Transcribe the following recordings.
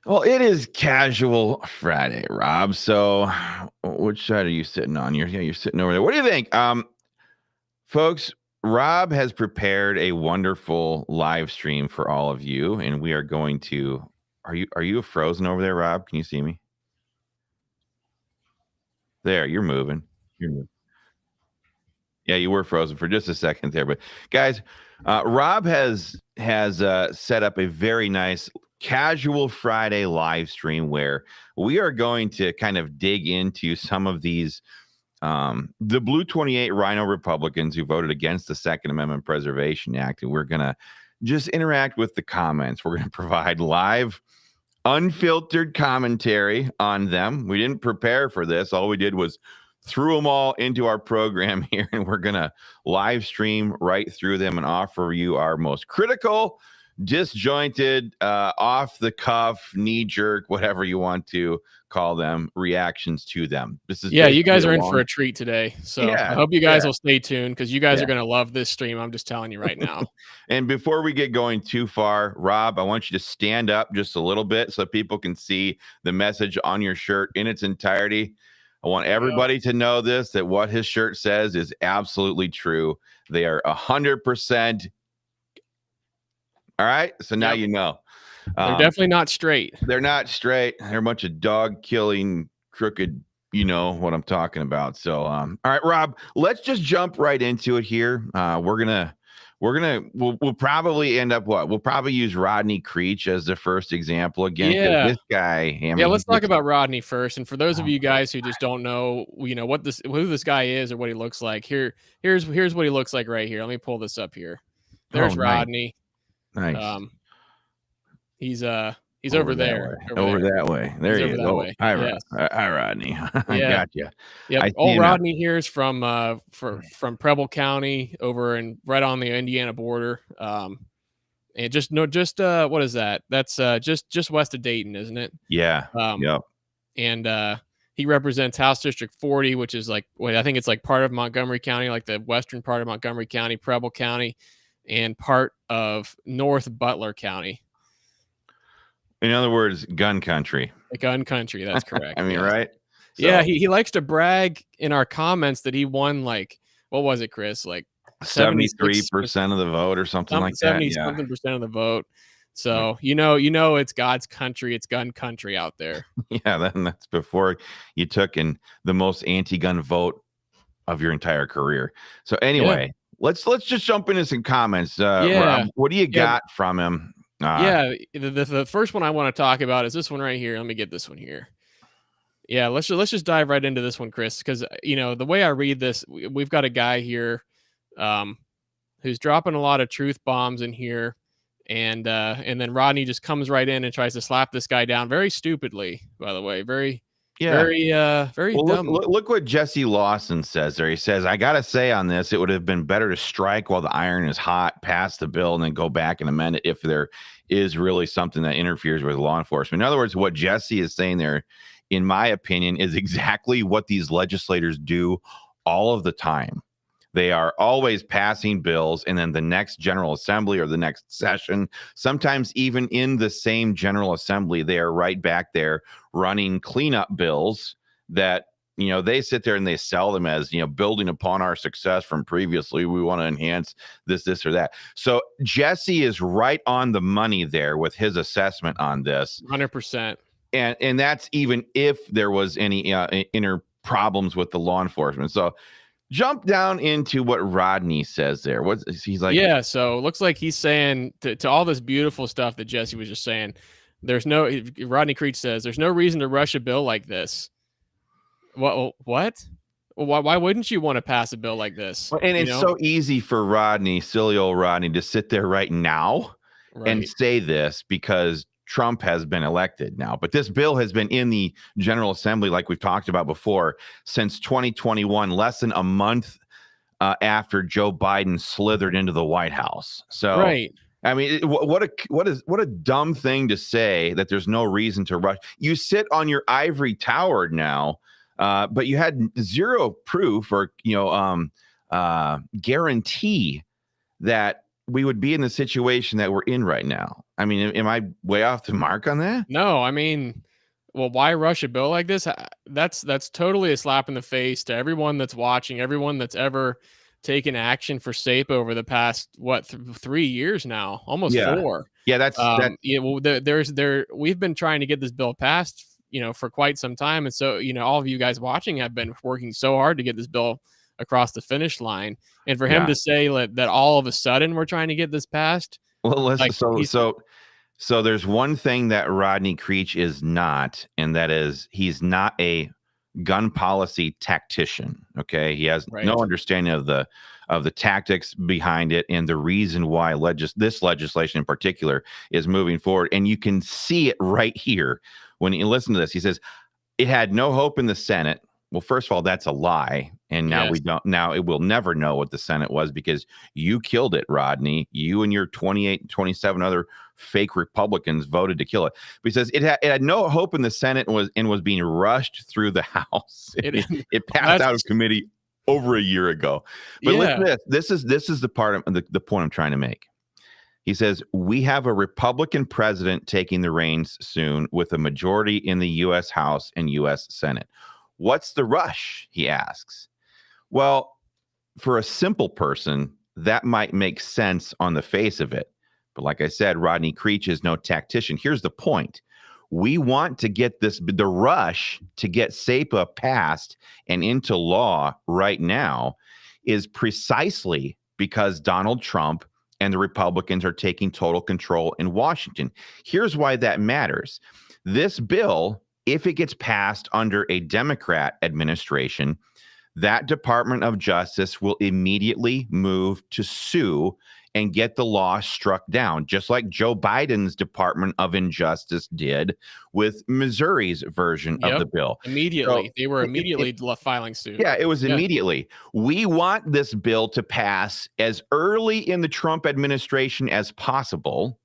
Well, it is Casual Friday, Rob. So, which side are you sitting on? You're sitting over there. What do you think, folks? Rob has prepared a wonderful live stream for all of you, and we are going to. Are you frozen over there, Rob? Can you see me? There, you're moving. You're moving. Yeah, you were frozen for just a second there, but guys, Rob has set up a very nice Casual Friday live stream where we are going to kind of dig into some of these the Blue 28 RINO Republicans who voted against the Second Amendment Preservation Act, and we're gonna just interact with the comments. We're gonna provide live unfiltered commentary on them. We didn't prepare for this. All we did was threw them all into our program here, and we're going to live stream right through them and offer you our most critical, disjointed, off the cuff, knee jerk, whatever you want to call them, reactions to them. This is you guys are in for a treat today. So I hope you guys will stay tuned because you guys are going to love this stream. I'm just telling you right now. And before we get going too far, Rob, I want you to stand up just a little bit so people can see the message on your shirt in its entirety. I want everybody to know this, that what his shirt says is absolutely true. They are 100%. All right. So now you know. They're definitely not straight. They're not straight. They're a bunch of dog killing, crooked, you know what I'm talking about. So, all right, Rob, let's just jump right into it here. We'll probably end up what? We'll probably use Rodney Creech as the first example again. Yeah. This guy. Let's talk about Rodney first. And for those of you guys who just don't know, who this guy is or what he looks like, here's what he looks like right here. Let me pull this up here. There's Rodney. Nice. He's over there. Over that way. There he is. Hi, Rodney. I got you. Yeah, old Rodney here is from Preble County over and right on the Indiana border. And what is that? That's just west of Dayton, isn't it? Yeah. And he represents House District 40, which is I think it's like part of Montgomery County, like the western part of Montgomery County, Preble County, and part of North Butler County. In other words, gun country. Gun country, that's correct. I mean, right? So, yeah, he likes to brag in our comments that he won, like, what was it, Chris? Like 73% of the vote or something like that. 70-something% of the vote. So you know it's God's country, it's gun country out there. Yeah, that's before you took in the most anti-gun vote of your entire career. So anyway, let's just jump into some comments. Rob, what do you got from him? The first one I want to talk about is this one right here. Let me get this one here. Yeah, let's just dive right into this one, Chris, because the way I read this, we've got a guy here who's dropping a lot of truth bombs in here, and then Rodney just comes right in and tries to slap this guy down very stupidly, by the way. Very dumb. Look what Jesse Lawson says there. He says, I got to say on this, it would have been better to strike while the iron is hot, pass the bill, and then go back and amend it if there is really something that interferes with law enforcement. In other words, what Jesse is saying there, in my opinion, is exactly what these legislators do all of the time. They are always passing bills, and then the next General Assembly or the next session, sometimes even in the same General Assembly, they are right back there running cleanup bills that, they sit there and they sell them as, building upon our success from previously. We want to enhance this or that. So Jesse is right on the money there with his assessment on this. 100%. And that's even if there was any inner problems with the law enforcement. So jump down into what Rodney says there. He's like? Yeah, so it looks like he's saying to all this beautiful stuff that Jesse was just saying, Rodney Creech says, there's no reason to rush a bill like this. What? Why wouldn't you want to pass a bill like this? And it's so easy for silly old Rodney, to sit there right now and say this because Trump has been elected now. But this bill has been in the General Assembly, like we've talked about before, since 2021, less than a month after Joe Biden slithered into the White House. So, I mean, what a dumb thing to say, that there's no reason to rush. You sit on your ivory tower now, but you had zero proof or guarantee that we would be in the situation that we're in right now. I mean, am I way off the mark on that? No, I mean, well, why rush a bill like this? That's totally a slap in the face to everyone that's watching, everyone that's ever taken action for SAPA over the past 3 years now, almost Yeah. 4. Yeah, that's Yeah, well, we've been trying to get this bill passed, for quite some time, and so all of you guys watching have been working so hard to get this bill across the finish line, and for him yeah. to say that all of a sudden we're trying to get this passed, Well, like he's so there's one thing that Rodney Creech is not, and that is he's not a gun policy tactician. Okay, he has no right. understanding of the tactics behind it and the reason why this legislation in particular is moving forward. And you can see it right here when you listen to this. He says it had no hope in the Senate. Well, first of all, that's a lie. And now Yes. now it will never know what the Senate was because you killed it, Rodney. You and your 28, 27 other fake Republicans voted to kill it. But he says it had no hope in the Senate and was being rushed through the House. It passed out of committee over a year ago. But listen to this. This is the part of the point I'm trying to make. He says, we have a Republican president taking the reins soon with a majority in the U.S. House and U.S. Senate. What's the rush? He asks. Well, for a simple person, that might make sense on the face of it. But like I said, Rodney Creech is no tactician. Here's the point. We want to get the rush to get SAPA passed and into law right now is precisely because Donald Trump and the Republicans are taking total control in Washington. Here's why that matters. This bill, if it gets passed under a Democrat administration, that Department of Justice will immediately move to sue and get the law struck down, just like Joe Biden's Department of Injustice did with Missouri's version of the bill. Immediately. So they were immediately filing suit. Yeah, it was immediately. We want this bill to pass as early in the Trump administration as possible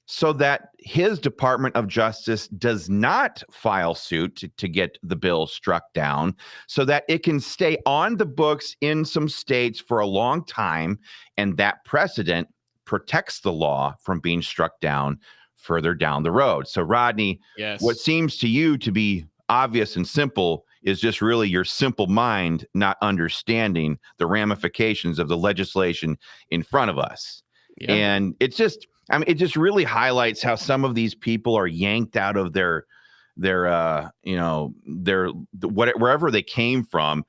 so that his Department of Justice does not file suit to get the bill struck down so that it can stay on the books in some states for a long time. And that precedent protects the law from being struck down further down the road. So, Rodney, what seems to you to be obvious and simple is just really your simple mind not understanding the ramifications of the legislation in front of us. Yeah. And it's just, I mean, it just really highlights how some of these people are yanked out of their wherever they came from,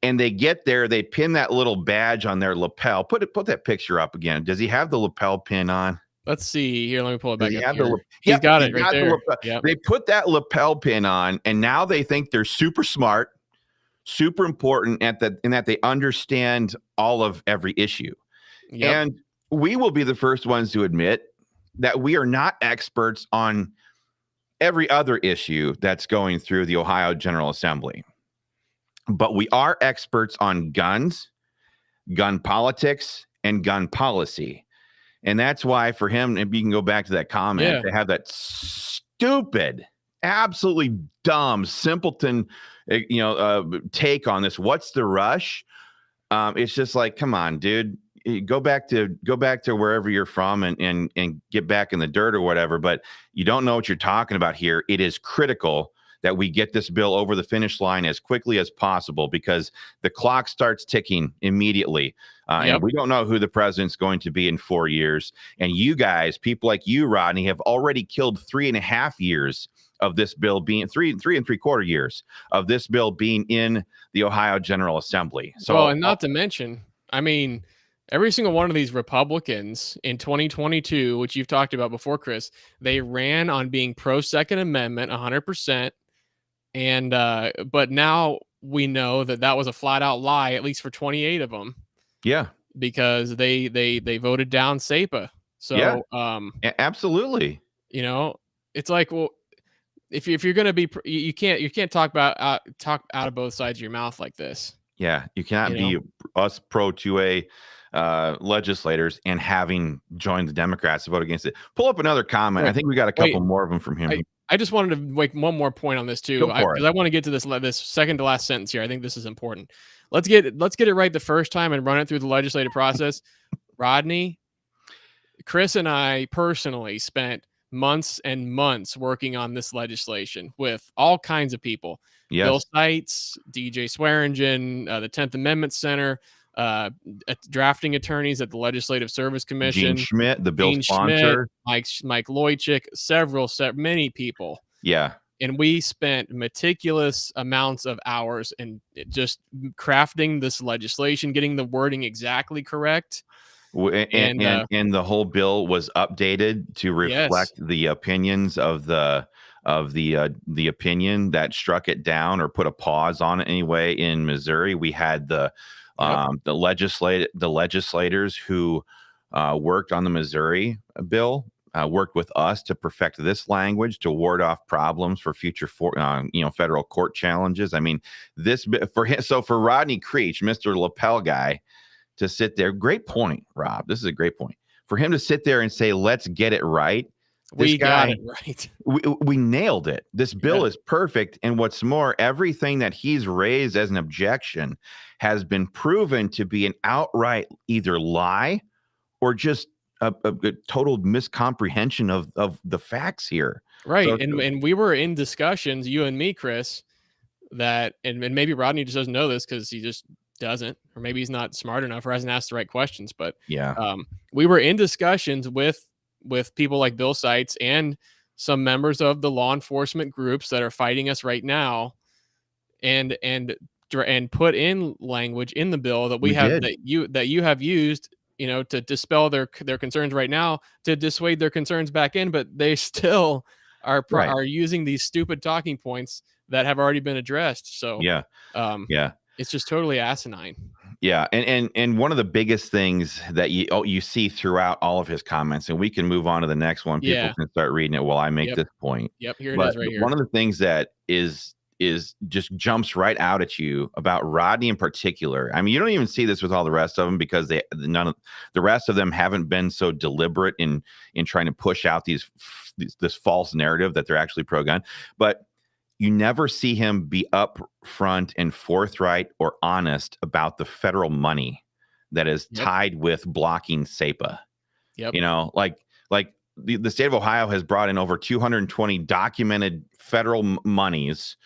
and they get there, they pin that little badge on their lapel. Put that picture up again. Does he have the lapel pin on? Let's see here. Let me pull it back up here. He's got it right there. Yep. They put that lapel pin on, and now they think they're super smart, super important in that they understand all of every issue. Yep. And we will be the first ones to admit that we are not experts on every other issue that's going through the Ohio General Assembly. But we are experts on guns, gun politics, and gun policy. And that's why for him, if you can go back to that comment, they have that stupid, absolutely dumb, simpleton, take on this. What's the rush? It's just like, come on, dude. Go back to wherever you're from and get back in the dirt or whatever. But you don't know what you're talking about here. It is critical that we get this bill over the finish line as quickly as possible because the clock starts ticking immediately. And we don't know who the president's going to be in 4 years. And you guys, people like you, Rodney, have already killed 3.5 years of this bill being 3.75 years of this bill being in the Ohio General Assembly. So, and not to mention, I mean, every single one of these Republicans in 2022, which you've talked about before, Chris, they ran on being pro Second Amendment 100%. And but now we know that was a flat out lie, at least for 28 of them. Yeah, because they voted down SAPA. So absolutely. It's like, well, if you're gonna be, you can't talk out of both sides of your mouth like this. Yeah, you cannot be us pro 2A legislators and having joined the Democrats to vote against it. Pull up another comment. I think we got a couple more of them from him. I just wanted to make one more point on this too, because I want to get to this second to last sentence here. I think this is important. Let's get it right the first time and run it through the legislative process. Rodney, Chris and I personally spent months and months working on this legislation with all kinds of people. Bill Yes. Seitz, DJ Swearingen, the 10th Amendment Center, drafting attorneys at the Legislative Service Gene Commission, Schmidt, the bill Gene Schmidt, sponsor. Mike Loychik, many people. Yeah. And we spent meticulous amounts of hours in just crafting this legislation, getting the wording exactly correct. And And the whole bill was updated to yes, reflect the opinions of the opinion that struck it down or put a pause on it anyway in Missouri. We had the legislators who worked on the Missouri bill worked with us to perfect this language to ward off problems for future federal court challenges. I mean, this for him. So for Rodney Creech, Mr. Lapel guy, to sit there, great point, Rob. This is a great point for him to sit there and say, "Let's get it right." We got it right. We nailed it. This bill is perfect. And what's more, everything that he's raised as an objection has been proven to be an outright either lie or just a total miscomprehension of the facts here. Right. So, And we were in discussions, you and me, Chris, that and maybe Rodney just doesn't know this because he just doesn't, or maybe he's not smart enough or hasn't asked the right questions. But yeah, we were in discussions with people like Bill Seitz and some members of the law enforcement groups that are fighting us right now, and put in language in the bill that we have did. that you have used, to dispel their concerns right now, to dissuade their concerns back in, but they still are using these stupid talking points that have already been addressed. So Yeah. Yeah. it's just totally asinine. Yeah, and one of the biggest things that you see throughout all of his comments, and we can move on to the next one. People Yeah. can start reading it while I make Yep. this point. Yep, here it But is right here. one of the things that is just jumps right out at you about Rodney in particular. I mean, you don't even see this with all the rest of them because none of the rest of them haven't been so deliberate in trying to push out this false narrative that they're actually pro-gun. But you never see him be upfront and forthright or honest about the federal money that is tied with blocking SAPA. Yep. Like the state of Ohio has brought in over 220 documented federal monies,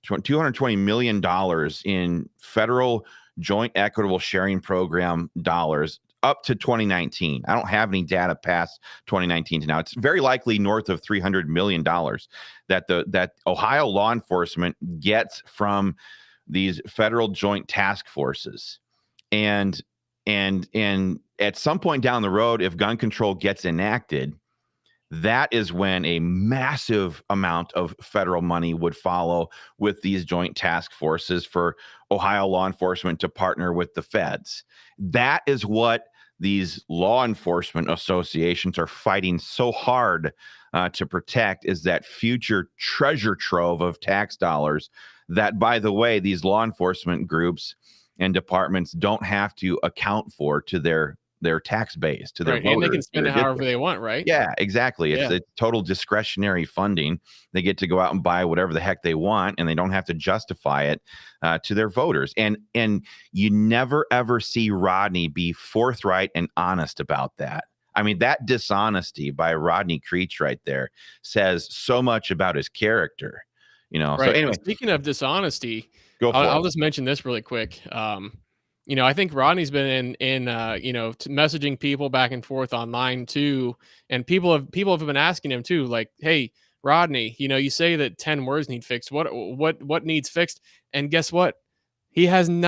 $220 million in federal joint equitable sharing program dollars up to 2019. I don't have any data past 2019 to now. It's very likely north of $300 million that Ohio law enforcement gets from these federal joint task forces. And at some point down the road, if gun control gets enacted, that is when a massive amount of federal money would follow with these joint task forces for Ohio law enforcement to partner with the feds. That is what these law enforcement associations are fighting so hard to protect, is that future treasure trove of tax dollars that, by the way, these law enforcement groups and departments don't have to account for to their tax base, to their voters. And they can spend it however they want, right? Yeah, exactly. It's total discretionary funding. They get to go out and buy whatever the heck they want, and they don't have to justify it to their voters. And you never, ever see Rodney be forthright and honest about that. I mean, that dishonesty by Rodney Creech right there says so much about his character. Right. So anyway, Speaking of dishonesty, I'll just mention this really quick. I think Rodney's been in messaging people back and forth online too, and people have been asking him too, like, "Hey, Rodney, you say that 10 words need fixed. What needs fixed?" And guess what? He hasn't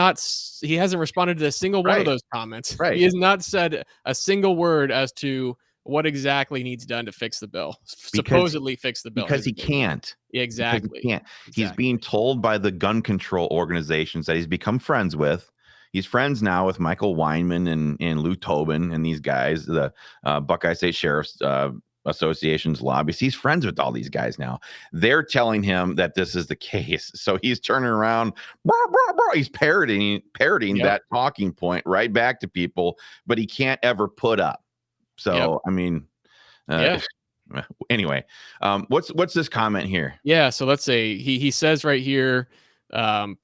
responded to a single one of those comments. Right. He has not said a single word as to what exactly needs done to fix the bill. Supposedly fix the bill. Because he can't. Exactly. He can't. He's being told by the gun control organizations that he's become friends with. He's friends now with Michael Weinman and Lou Tobin and these guys, the Buckeye State Sheriff's Association's lobbyists. He's friends with all these guys now. They're telling him that this is the case. So he's turning around, he's parroting that talking point right back to people, but he can't ever put up. So, I mean, anyway, what's this comment here? Yeah. So let's say he says right here, the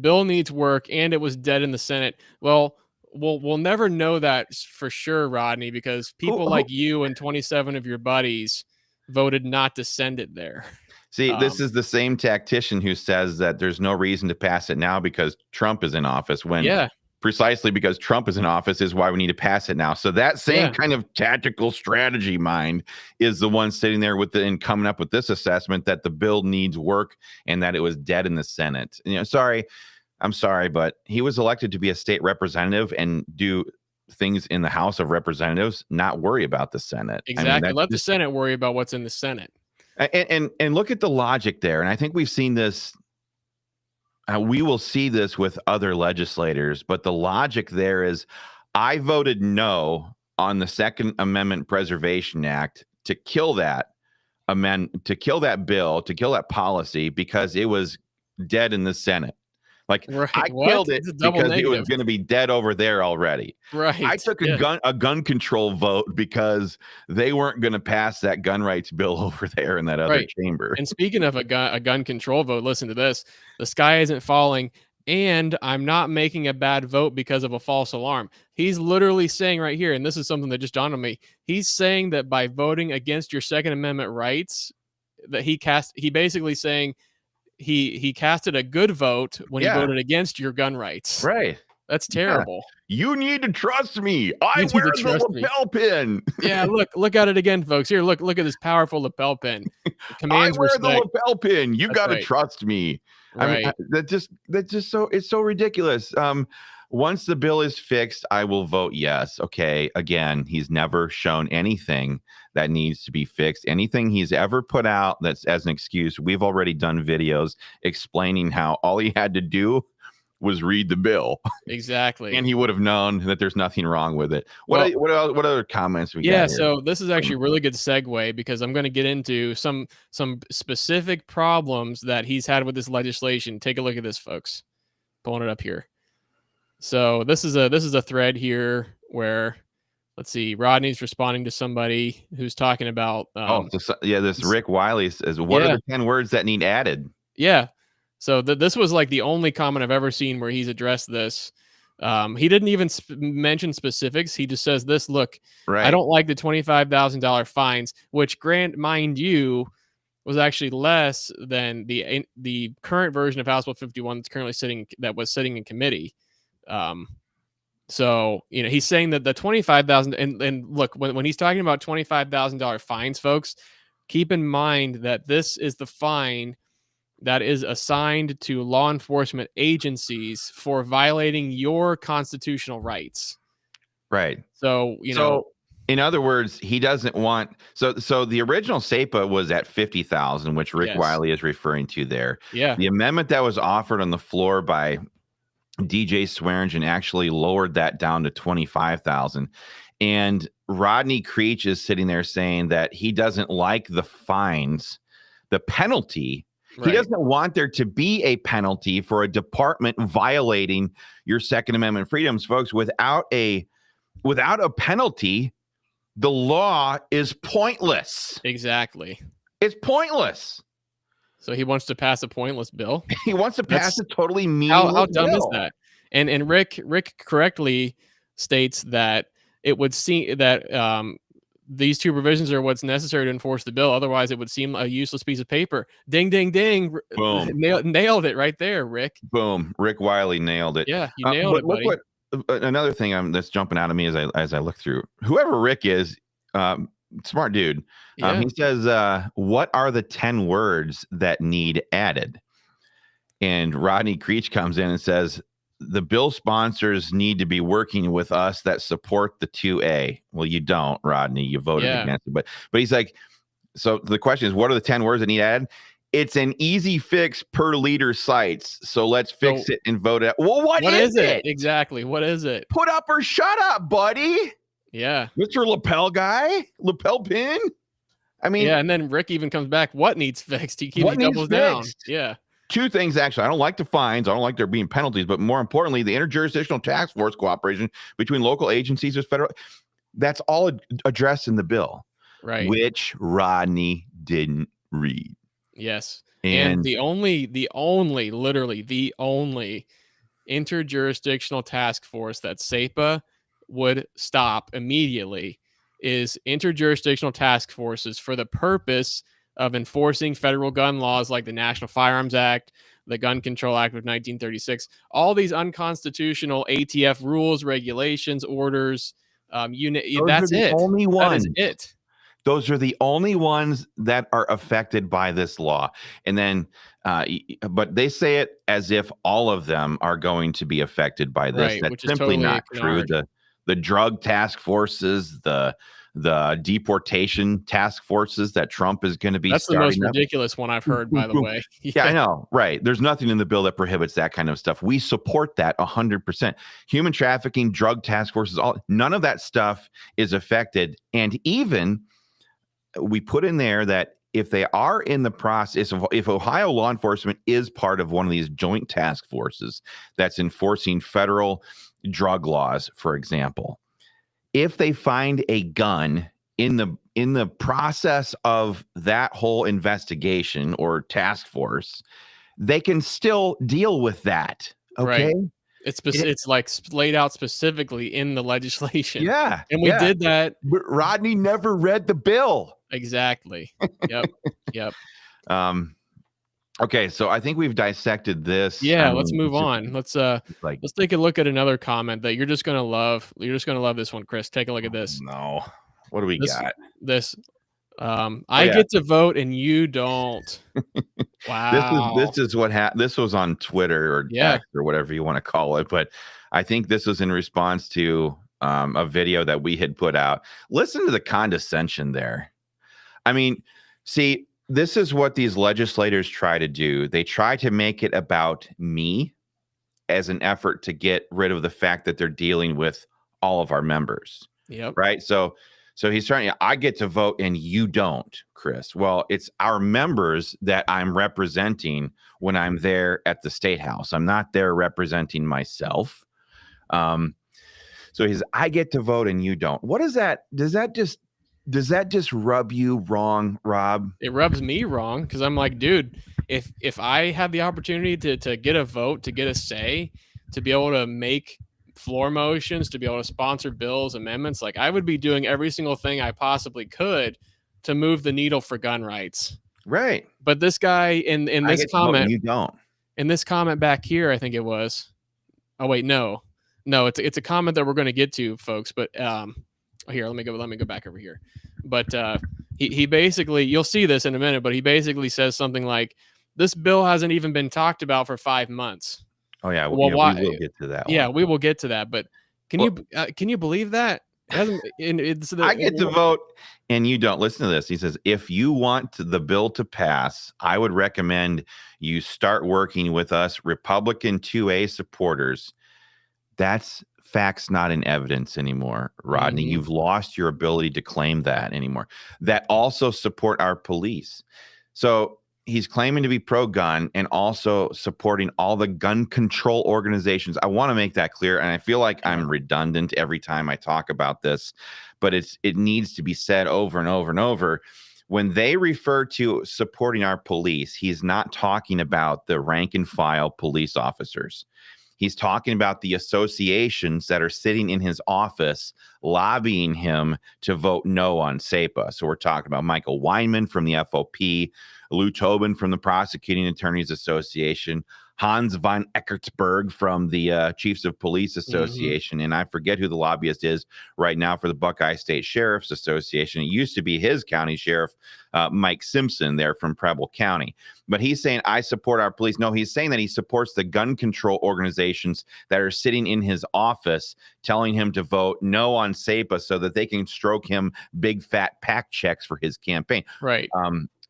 bill needs work and it was dead in the Senate. Well, we'll never know that for sure, Rodney, because people Who like you and 27 of your buddies voted not to send it there. See, this is the same tactician who says that there's no reason to pass it now because Trump is in office, when Yeah, precisely because Trump is in office is why we need to pass it now. So that same yeah, kind of tactical strategy mind is the one sitting there with and coming up with this assessment that the bill needs work and that it was dead in the Senate. I'm sorry, but he was elected to be a state representative and do things in the House of Representatives, not worry about the Senate. I mean, exactly. that's Let the just Senate worry about what's in the Senate. and look at the logic there. And I think we've seen this. We will see this with other legislators, but the logic there is, I voted no on the Second Amendment Preservation Act to kill that to kill that bill, to kill that policy because it was dead in the Senate. Like, Right. I What? killed it It's a double because it was negative. going to be dead over there already. I Right. took Yeah. a gun control vote because they weren't going to pass that gun rights bill over there in that other Right. chamber. And speaking of a gun control vote, listen to this. The sky isn't falling, and I'm not making a bad vote because of a false alarm. He's literally saying right here, and this is something that just dawned on me. He's saying that by voting against your Second Amendment rights, that he basically saying he casted a good vote when he Yeah, voted against your gun rights. right. That's Yeah. terrible. You need to trust me. I You need wear to the trust me. lapel pin. Yeah, look at it again, folks. Here, look at this powerful lapel pin. It I commands wear the respect. lapel pin. You That's got to right. trust me. I mean, Right. that's just so, it's so ridiculous. Once the bill is fixed, I will vote yes. Okay. Again, he's never shown anything that needs to be fixed. Anything he's ever put out that's as an excuse. We've already done videos explaining how all he had to do was read the bill, Exactly. and he would have known that there's nothing wrong with it. Well, What other comments we yeah, got here? so this is actually a really good segue because I'm going to get into some specific problems that he's had with this legislation. Take a look at this, folks. Pulling it up here. So this is a thread here where, let's see, Rodney's responding to somebody who's talking about This Rick Wiley says, what are yeah, the 10 words that need added? yeah. So this was like the only comment I've ever seen where he's addressed this. He didn't even mention specifics. He just says this, look, I Right. don't like the $25,000 fines, which, mind you, was actually less than the current version of House Bill 51 that was sitting in committee. So, he's saying that the 25,000 and look, when he's talking about $25,000 fines, folks, keep in mind that this is the fine that is assigned to law enforcement agencies for violating your constitutional rights. Right. So, in other words, he doesn't want, so the original SAPA was at 50,000, which Rick Yes. Wiley is referring to there. Yeah. The amendment that was offered on the floor by DJ Swearingen actually lowered that down to 25,000. And Rodney Creech is sitting there saying that he doesn't like the fines, the penalty. Right. He doesn't want there to be a penalty for a department violating your Second Amendment freedoms, folks. Without a penalty, the law is pointless. Exactly. It's pointless. So he wants to pass a pointless bill. He wants to pass a totally meaningless How dumb bill. is that? And Rick correctly states that it would seem that these two provisions are what's necessary to enforce the bill. Otherwise, it would seem a useless piece of paper. Ding, ding, ding. Boom. Nailed it right there, Rick. Boom. Rick Wiley nailed it. Yeah, you nailed it, buddy. Look what, another thing that's jumping out of me as I look through. Whoever Rick is, smart dude. Yeah. He says, what are the 10 words that need added? And Rodney Creech comes in and says, the bill sponsors need to be working with us that support the 2A. Well, you don't, Rodney. You voted against it. But he's like, so the question is, what are the 10 words that need added? It's an easy fix per liter sites. So let's fix it and vote it. Well, what is it? Exactly. What is it? Put up or shut up, buddy. Yeah. Mr. Lapel guy? Lapel pin? I mean, yeah. And then Rick even comes back. What needs fixed? He doubles down. Yeah. Two things, actually. I don't like the fines. I don't like there being penalties, but more importantly, the interjurisdictional task force cooperation between local agencies and federal. That's all addressed in the bill, right? Which Rodney didn't read. Yes. And literally the only interjurisdictional task force that SAPA would stop immediately is interjurisdictional task forces for the purpose of enforcing federal gun laws like the National Firearms Act, the Gun Control Act of 1936, all these unconstitutional ATF rules, regulations, orders. Those are That's the it. only That is ones. it. Those are the only ones that are affected by this law. And then, but they say it as if all of them are going to be affected by this. Right, That's which is simply totally a not true. canard. The drug task forces, the deportation task forces that Trump is going to be That's the most starting up. ridiculous one I've heard, by the way. Yeah, I know. Right. There's nothing in the bill that prohibits that kind of stuff. We support that 100%. Human trafficking, drug task forces, none of that stuff is affected. And even we put in there that if they are in the process of, if Ohio law enforcement is part of one of these joint task forces that's enforcing federal drug laws, for example, if they find a gun in the process of that whole investigation or task force, they can still deal with that. Okay. Right. It's like laid out specifically in the legislation. Yeah. And we did that. But Rodney never read the bill. Exactly. Yep. Yep. Okay, so I think we've dissected this. Yeah, let's move on. Let's like, let's take a look at another comment that you're just gonna love. You're just gonna love this one, Chris. Take a look at this. No. What do we got? This I get to vote and you don't. Wow. This is what happened. This was on Twitter or X or whatever you want to call it, but I think this was in response to a video that we had put out. Listen to the condescension there. I mean, see, this is what these legislators try to do. They try to make it about me as an effort to get rid of the fact that they're dealing with all of our members. Yep. Right. So he's trying, I get to vote and you don't, Chris. Well, it's our members that I'm representing when I'm there at the State House. I'm not there representing myself. So I get to vote and you don't. What is that? Does that just rub you wrong, Rob? It rubs me wrong because I'm like, dude, if I had the opportunity to get a vote, to get a say, to be able to make floor motions, to be able to sponsor bills, amendments, like I would be doing every single thing I possibly could to move the needle for gun rights. Right. But this guy in this comment, you don't. In this comment back here, I think it was. Oh wait, no, it's a comment that we're going to get to, folks. But here, let me go back over here. But he basically, you'll see this in a minute, but he basically says something like, "This bill hasn't even been talked about for 5 months." Oh yeah, well, why? We will get to that. Yeah, we will get to that. But can you believe that? I get to vote and you don't. Listen to this. He says, if you want the bill to pass, I would recommend you start working with us Republican 2A supporters. That's facts, not in evidence anymore, Rodney. Mm-hmm. You've lost your ability to claim that anymore. That also support our police. So he's claiming to be pro-gun and also supporting all the gun control organizations. I want to make that clear, and I feel like I'm redundant every time I talk about this, but it needs to be said over and over and over. When they refer to supporting our police, he's not talking about the rank and file police officers. He's talking about the associations that are sitting in his office lobbying him to vote no on SAPA. So we're talking about Michael Weinman from the FOP, Lou Tobin from the Prosecuting Attorneys Association, Hans von Eckertsberg from the Chiefs of Police Association, and I forget who the lobbyist is right now for the Buckeye State Sheriff's Association. It used to be his county sheriff, Mike Simpson, there from Preble County. But he's saying, I support our police. No, he's saying that he supports the gun control organizations that are sitting in his office telling him to vote no on SAPA so that they can stroke him big fat PAC checks for his campaign. Right.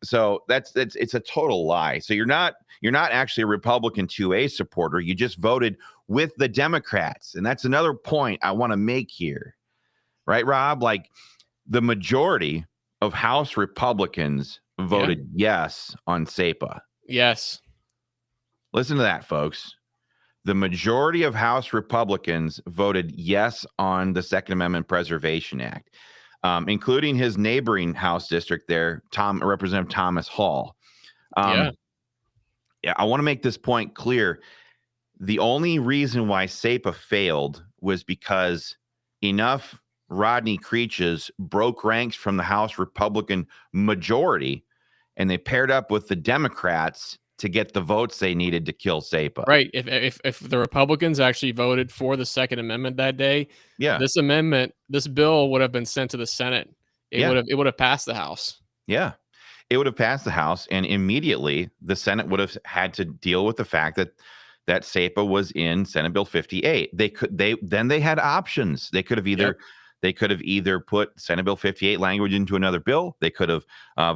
So it's a total lie. So you're not actually a Republican 2A supporter. You just voted with the Democrats. And that's another point I want to make here. Right, Rob? Like the majority of House Republicans voted yes on SAPA. Yes. Listen to that, folks. The majority of House Republicans voted yes on the Second Amendment Preservation Act. Including his neighboring House district there, Representative Thomas Hall. Yeah, I want to make this point clear. the only reason why SAPA failed was because enough Rodney Creeches broke ranks from the House Republican majority, and they paired up with the Democrats to get the votes they needed to kill SAPA. Right. If the Republicans actually voted for the Second Amendment that day, Yeah. this bill would have been sent to the Senate. It Yeah. would have passed the House. Yeah. It would have passed the House, and immediately the Senate would have had to deal with the fact that SAPA was in Senate Bill 58. They had options. They could have either put Senate Bill 58 language into another bill. They could have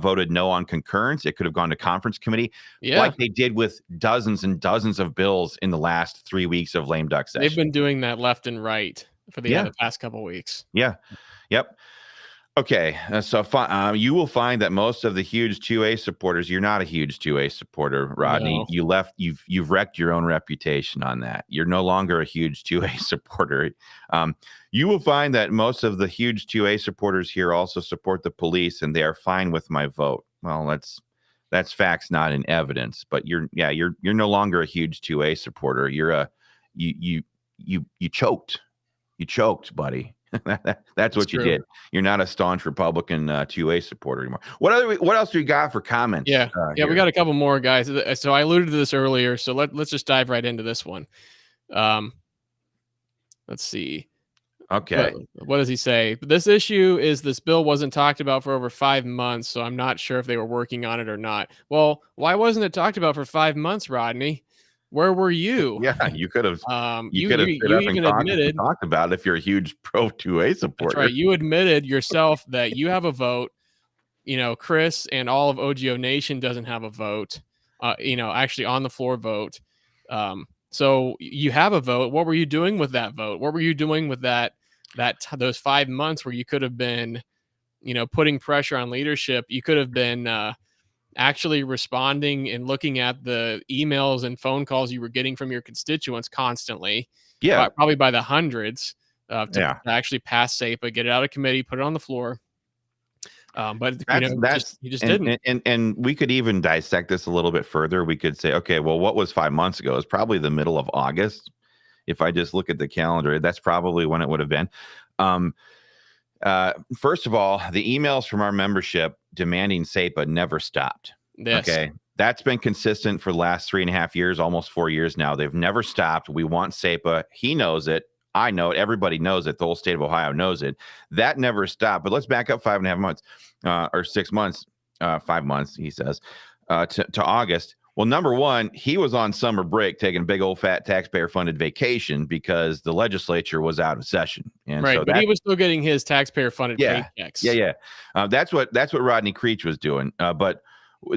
voted no on concurrence. It could have gone to conference committee, like they did with dozens and dozens of bills in the last 3 weeks of lame duck session. They've been doing that left and right for the past couple of weeks. Yeah. Yep. Okay, so you will find that most of the huge 2A supporters, you're not a huge 2A supporter, Rodney. No. You've wrecked your own reputation on that. You're no longer a huge 2A supporter. You will find that most of the huge 2A supporters here also support the police, and they are fine with my vote. Well, that's facts, not in evidence. But you're no longer a huge 2A supporter. You choked. You choked, buddy. That's what you did. You're not a staunch Republican 2A supporter anymore. What else do you got for comments? Yeah, we got a couple more, guys. So I alluded to this earlier. So let's just dive right into this one. Let's see. Okay. What does he say? This bill wasn't talked about for over 5 months, so I'm not sure if they were working on it or not. Well, why wasn't it talked about for 5 months, Rodney? Where were you? Yeah, you could have. You even admitted talked about it if you're a huge pro 2A supporter. That's right. You admitted yourself that you have a vote. Chris and all of OGO Nation doesn't have a vote. Actually on the floor vote. So you have a vote. What were you doing with that vote? What were you doing with those 5 months where you could have been, putting pressure on leadership? You could have been actually responding and looking at the emails and phone calls you were getting from your constituents constantly. Yeah. Probably by the hundreds to actually pass SAPA, get it out of committee, put it on the floor. But you just didn't. And we could even dissect this a little bit further. We could say, okay, well, what was 5 months ago? It's probably the middle of August. If I just look at the calendar, that's probably when it would have been. First of all, the emails from our membership demanding SAPA never stopped. Yes. Okay. That's been consistent for the last 3.5 years, almost 4 years now. They've never stopped. We want SAPA. He knows it. I know it. Everybody knows it. The whole state of Ohio knows it. That never stopped. But let's back up 5.5 months or 6 months, 5 months, he says, to August. Well, number one, he was on summer break taking a big old fat taxpayer funded vacation because the legislature was out of session. And right, so but he was still getting his taxpayer funded paychecks. Yeah. That's what Rodney Creech was doing. But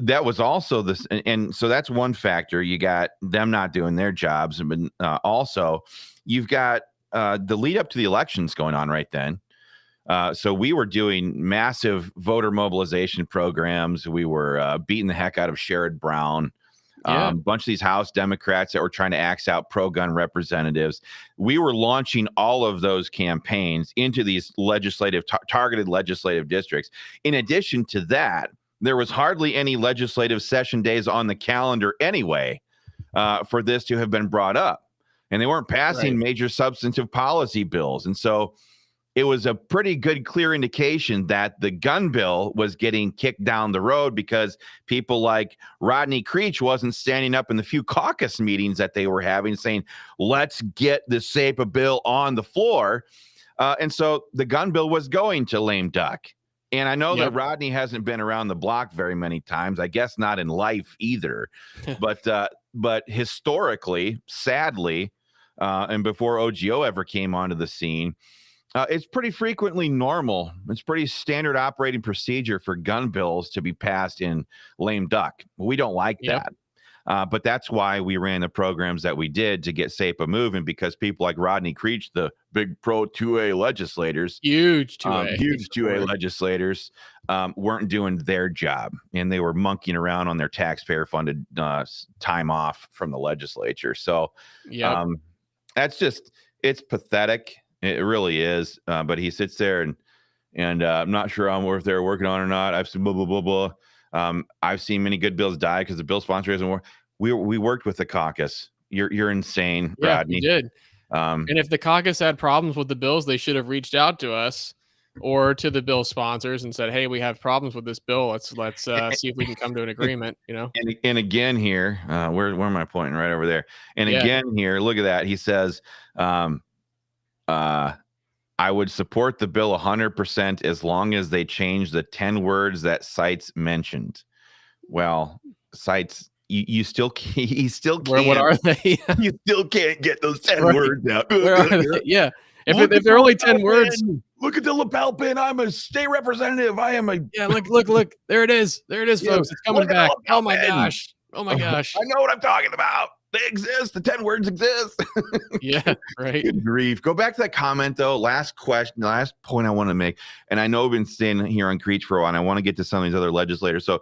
that was also this. And so that's one factor. You got them not doing their jobs. But also, you've got the lead up to the elections going on right then. So we were doing massive voter mobilization programs. We were beating the heck out of Sherrod Brown. A bunch of these House Democrats that were trying to axe out pro-gun representatives. We were launching all of those campaigns into these targeted legislative districts. In addition to that, there was hardly any legislative session days on the calendar anyway for this to have been brought up. And they weren't passing major substantive policy bills. And so it was a pretty good, clear indication that the gun bill was getting kicked down the road because people like Rodney Creech wasn't standing up in the few caucus meetings that they were having saying, let's get the SAPA bill on the floor. And so the gun bill was going to lame duck. And I know that Rodney hasn't been around the block very many times, I guess not in life either. But historically, sadly, and before OGO ever came onto the scene, it's pretty frequently normal. It's pretty standard operating procedure for gun bills to be passed in lame duck. We don't like that. But that's why we ran the programs that we did to get SAPA moving, because people like Rodney Creech, the big pro 2A legislators, huge 2A legislators, weren't doing their job, and they were monkeying around on their taxpayer funded time off from the legislature. So it's pathetic. It really is. But he sits there and I'm not sure if they're working on it or not. I've seen blah, blah, blah, blah. I've seen many good bills die because the bill sponsor isn't working. We worked with the caucus. You're insane, Yeah, Rodney. we did. And if the caucus had problems with the bills, they should have reached out to us or to the bill sponsors and said, "Hey, we have problems with this bill. Let's see if we can come to an agreement." You know. And again here, where am I pointing? Right over there. And again here, look at that. He says, I would support the bill 100% as long as they change the 10 words that Sites mentioned. Well, Sites, you still can't. He still can't. What are they? You still can't get those 10 words out. Where are they? Yeah. If they're only 10 words. Look at the lapel pin. I'm a state representative. I am a. Yeah, look. There it is. There it is, folks. It's coming back. Oh my gosh. Oh my gosh. I know what I'm talking about. They exist. The 10 words exist. Yeah, right. Good grief. Go back to that comment, though. Last point I want to make. And I know I've been staying here on Creech for a while, and I want to get to some of these other legislators. So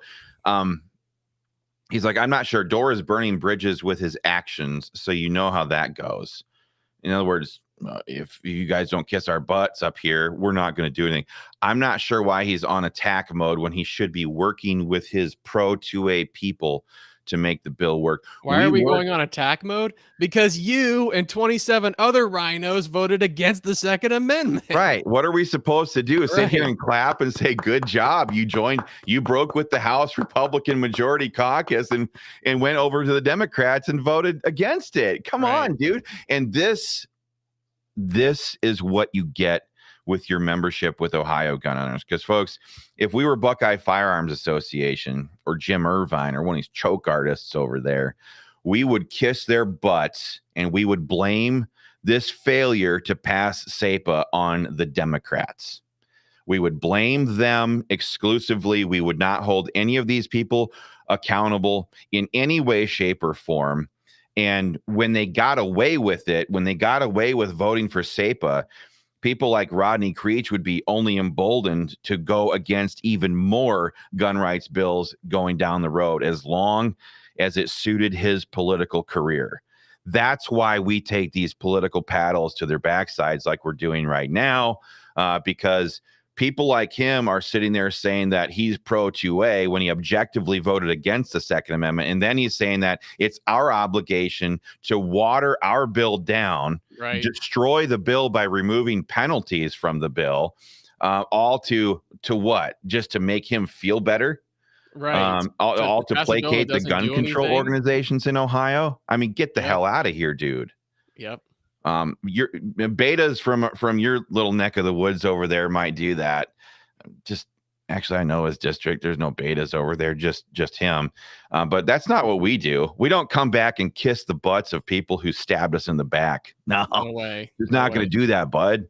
he's like, I'm not sure. Dora is burning bridges with his actions, so you know how that goes. In other words, if you guys don't kiss our butts up here, we're not going to do anything. I'm not sure why he's on attack mode when he should be working with his pro 2A people to make the bill work. Why are we going on attack mode? Because you and 27 other rhinos voted against the Second Amendment. Right. What are we supposed to do? Sit here and clap and say, good job. You broke with the House Republican Majority Caucus and went over to the Democrats and voted against it. Come on, dude. And this is what you get with your membership with Ohio Gun Owners. Because, folks, if we were Buckeye Firearms Association or Jim Irvine or one of these choke artists over there, we would kiss their butts and we would blame this failure to pass SAPA on the Democrats. We would blame them exclusively. We would not hold any of these people accountable in any way, shape, or form. And when they got away with it, when they got away with voting for SAPA, people like Rodney Creech would be only emboldened to go against even more gun rights bills going down the road, as long as it suited his political career. That's why we take these political paddles to their backsides like we're doing right now, because people like him are sitting there saying that he's pro 2A when he objectively voted against the Second Amendment. And then he's saying that it's our obligation to water our bill down, destroy the bill by removing penalties from the bill, all to what? Just to make him feel better? Right. All to placate the gun control organizations in Ohio. I mean, get the hell out of here, dude. Yep. Your betas from your little neck of the woods over there might do that. Just actually, I know his district. There's no betas over there, just him. But that's not what we do. We don't come back and kiss the butts of people who stabbed us in the back. No way. He's not going to do that, bud.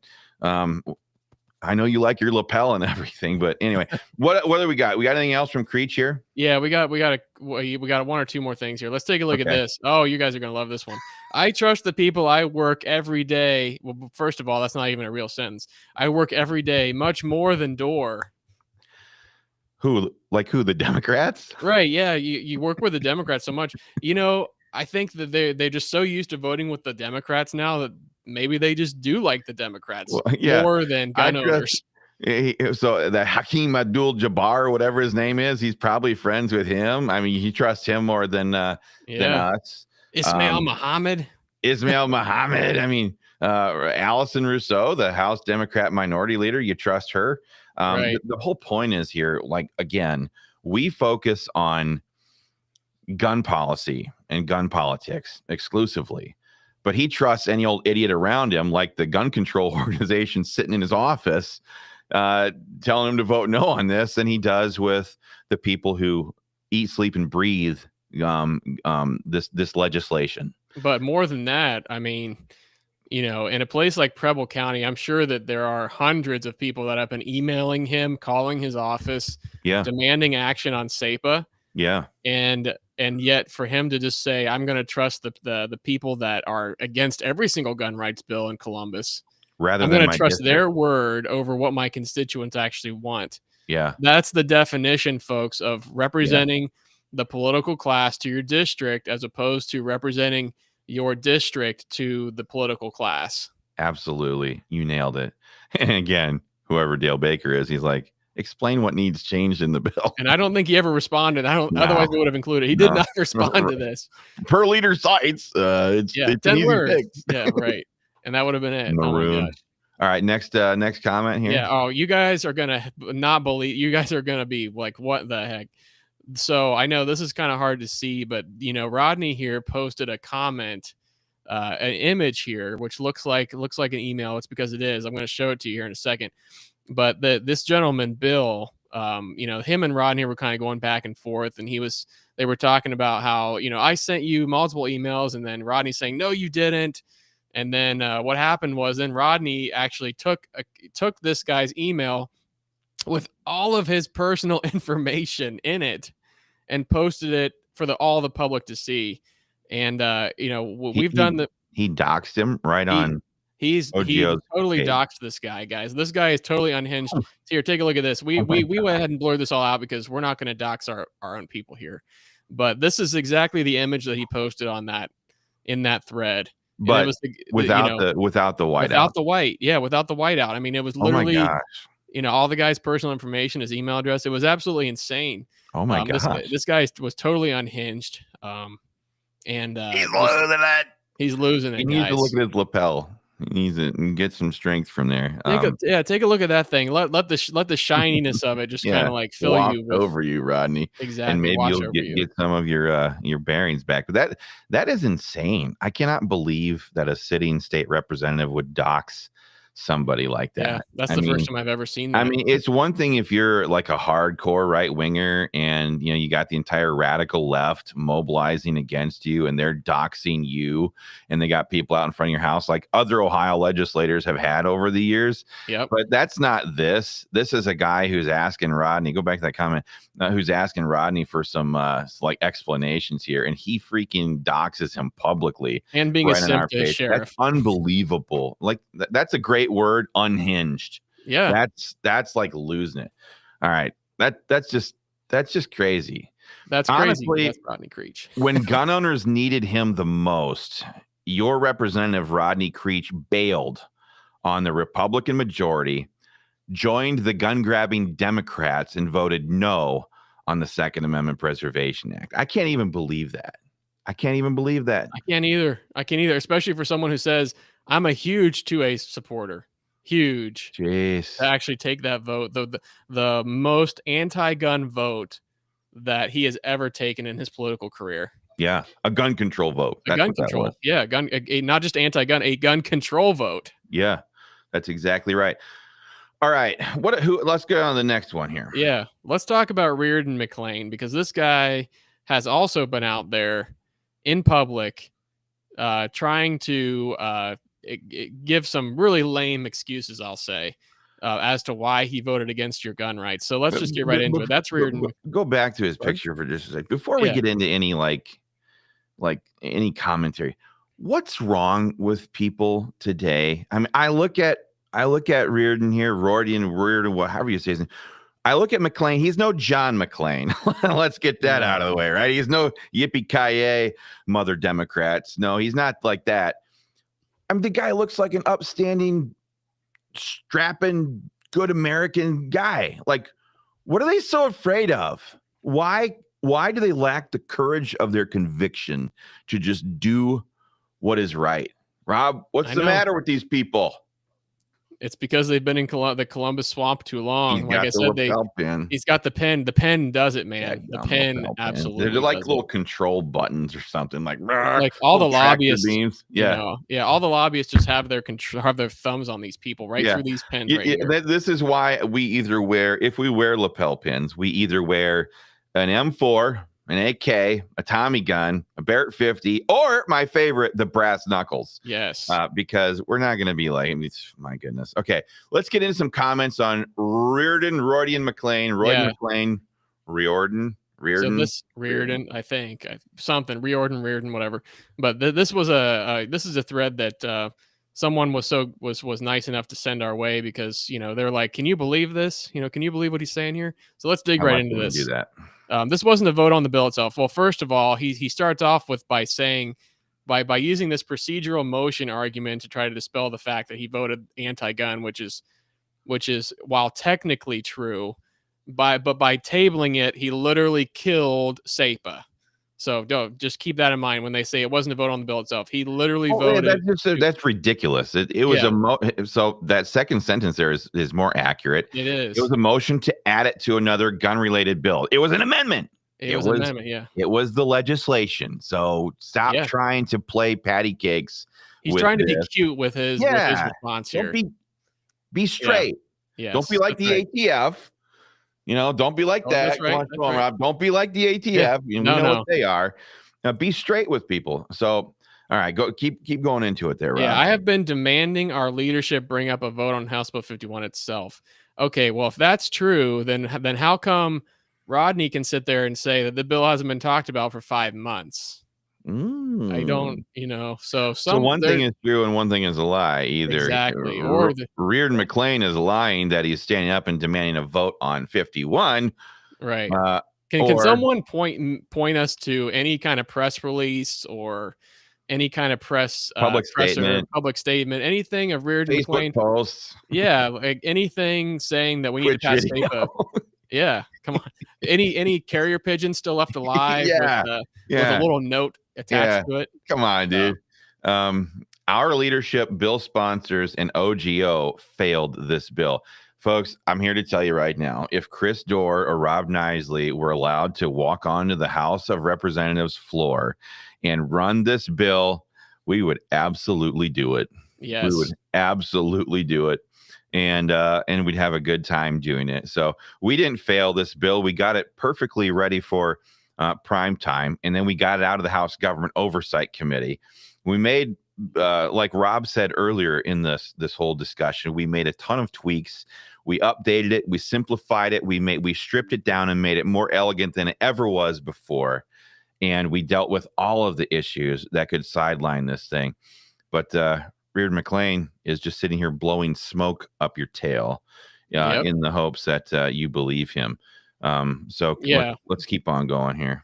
I know you like your lapel and everything, but anyway, what do we got? We got anything else from Creech here? Yeah, we got one or two more things here. Let's take a look at this. Oh, you guys are going to love this one. I trust the people I work every day. Well, first of all, that's not even a real sentence. I work every day much more than Dore. Who? The Democrats? Right. Yeah. You work with the Democrats so much. I think that they're just so used to voting with the Democrats now that maybe they just do like the Democrats more than gun owners. So the Hakeem Abdul-Jabbar, or whatever his name is, he's probably friends with him. I mean, he trusts him more than us. Ismail Muhammad. I mean, Allison Rousseau, the House Democrat minority leader, you trust her. The whole point is here, again, we focus on gun policy and gun politics exclusively. But he trusts any old idiot around him, like the gun control organization sitting in his office, telling him to vote no on this, than he does with the people who eat, sleep, and breathe this legislation. But more than that, I mean, in a place like Preble County, I'm sure that there are hundreds of people that have been emailing him, calling his office, demanding action on SAPA. Yeah. And yet for him to just say, I'm going to trust the people that are against every single gun rights bill in Columbus, I'm going to trust their word over what my constituents actually want. Yeah. That's the definition, folks, of representing the political class to your district as opposed to representing your district to the political class. Absolutely. You nailed it. And again, whoever Dale Baker is, he's like, Explain what needs changed in the bill. And I don't think he ever responded. Otherwise we would have included. He did not respond to this. Per leader sites, it's 10 an easy words. fix. Yeah, right. And that would have been it. Maroon. Oh my gosh. All right, next comment here. Yeah. Oh, you guys are gonna not believe. You guys are gonna be like, what the heck? So I know this is kind of hard to see, but Rodney here posted a comment, an image here, which looks like an email. It's because it is. I'm going to show it to you here in a second. But this gentleman, Bill, him and Rodney were kind of going back and forth, and they were talking about how, I sent you multiple emails, and then Rodney saying, no, you didn't. And then what happened was then Rodney actually took this guy's email with all of his personal information in it and posted it for all the public to see. And we've done the he doxed him right on. He totally doxed this guy, guys. This guy is totally unhinged. Here, take a look at this. We went ahead and blurred this all out because we're not going to dox our own people here. But this is exactly the image that he posted in that thread. But it was without the whiteout. Without the white. Yeah, without the whiteout. I mean, it was literally all the guy's personal information, his email address. It was absolutely insane. Oh my gosh. This guy was totally unhinged. And he's losing it. He's losing it. He needs to look at his lapel. He needs it and get some strength from there. Take a look at that thing. Let the shininess of it just kind of like fill you over you, Rodney. Exactly. And maybe you'll get some of your bearings back. But that is insane. I cannot believe that a sitting state representative would dox somebody like that. Yeah, that's the first time I've ever seen that. I mean, it's one thing if you're like a hardcore right winger and you got the entire radical left mobilizing against you and they're doxing you and they got people out in front of your house like other Ohio legislators have had over the years. Yep. But that's not this. This is a guy who's asking Rodney, go back to that comment, who's asking Rodney for some like explanations here, and he freaking doxes him publicly and being a simp to sheriff. That's unbelievable. Like that's a great word, unhinged. Yeah, that's like losing it. All right, that's just crazy. That's honestly crazy. That's Rodney Creech. When gun owners needed him the most, your representative Rodney Creech bailed on the Republican majority, joined the gun-grabbing Democrats, and voted no on the Second Amendment Preservation Act. I can't even believe that. I can't either, especially for someone who says, I'm a huge 2A supporter. Huge. Jeez. To actually take that vote, the most anti-gun vote that he has ever taken in his political career. Yeah, a gun control vote. A gun control. Yeah, not just anti-gun, a gun control vote. Yeah, that's exactly right. All right, let's go on to the next one here. Yeah, let's talk about Reardon McLean, because this guy has also been out there in public trying to give some really lame excuses, I'll say, as to why he voted against your gun rights. So let's just get right into it. That's Reardon. Go back to his picture for just a second. Before we get into any like any commentary, what's wrong with people today? I mean, I look at Reardon here, Reardon, however you say his name. I look at McLean. He's no John McLean. Let's get that out of the way, right? He's no yippee-ki-yay mother Democrats. No, he's not like that. I mean, the guy looks like an upstanding, strapping, good American guy. Like, what are they so afraid of? Why do they lack the courage of their conviction to just do what is right? Rob, what's the matter with these people? It's because they've been in the Columbus swamp too long. Like I said, he's got the pen. The pen does it, man. The pen absolutely. They're like little control buttons or something, like all the lobbyists. Beams. Yeah, all the lobbyists just have their thumbs on these people through these pens. This is why we either wear, if we wear lapel pins, we either wear an M4, an AK, a Tommy gun, a Barrett 50, or my favorite, the brass knuckles. Yes. Because we're not going to be like, my goodness. Okay, let's get into some comments on Reardon McLean. Reardon. So this Reardon, I think something Reardon, whatever. But this is a thread that someone was nice enough to send our way, because they're like, can you believe this? Can you believe what he's saying here? So let's dig right into this. Do that. This wasn't a vote on the bill itself. Well, first of all, he starts off by saying, by using this procedural motion argument to try to dispel the fact that he voted anti-gun, which is while technically true, By tabling it, he literally killed SAPA. So just keep that in mind when they say it wasn't a vote on the bill itself. He literally voted. That's ridiculous. It was so that second sentence there is more accurate. It is. It was a motion to add it to another gun-related bill. It was an amendment. It was an amendment, yeah. It was the legislation. So stop trying to play patty cakes. He's trying to be cute with his response here. Be straight. Yeah. Don't be like the ATF. Don't be like that. That's right. Come on, Rob. Don't be like the ATF. Yeah. We know what they are. Now, be straight with people. So, all right, go keep going into it there, Rob. Yeah, I have been demanding our leadership bring up a vote on House Bill 51 itself. Okay, well, if that's true, then how come Rodney can sit there and say that the bill hasn't been talked about for 5 months? I don't, so one thing is true and one thing is a lie. Either exactly, or Reardon McLean is lying that he's standing up and demanding a vote on 51. Right. Can someone point us to any kind of press release or any kind of public statement, anything of Reardon McLean posts? Yeah, like anything saying that we need to pass SAPA. Yeah, come on. Any carrier pigeon still left alive with a little note attached to it? Come on, dude. Our leadership, bill sponsors, and OGO failed this bill. Folks, I'm here to tell you right now, if Chris Dorr or Rob Nisley were allowed to walk onto the House of Representatives floor and run this bill, we would absolutely do it. Yes. We would absolutely do it. And we'd have a good time doing it. So we didn't fail this bill. We got it perfectly ready for prime time. And then we got it out of the House Government Oversight Committee. We made, like Rob said earlier in this whole discussion, we made a ton of tweaks. We updated it. We simplified it. We stripped it down and made it more elegant than it ever was before. And we dealt with all of the issues that could sideline this thing. But Reardon McLean is just sitting here blowing smoke up your tail in the hopes that you believe him. So let's keep on going here.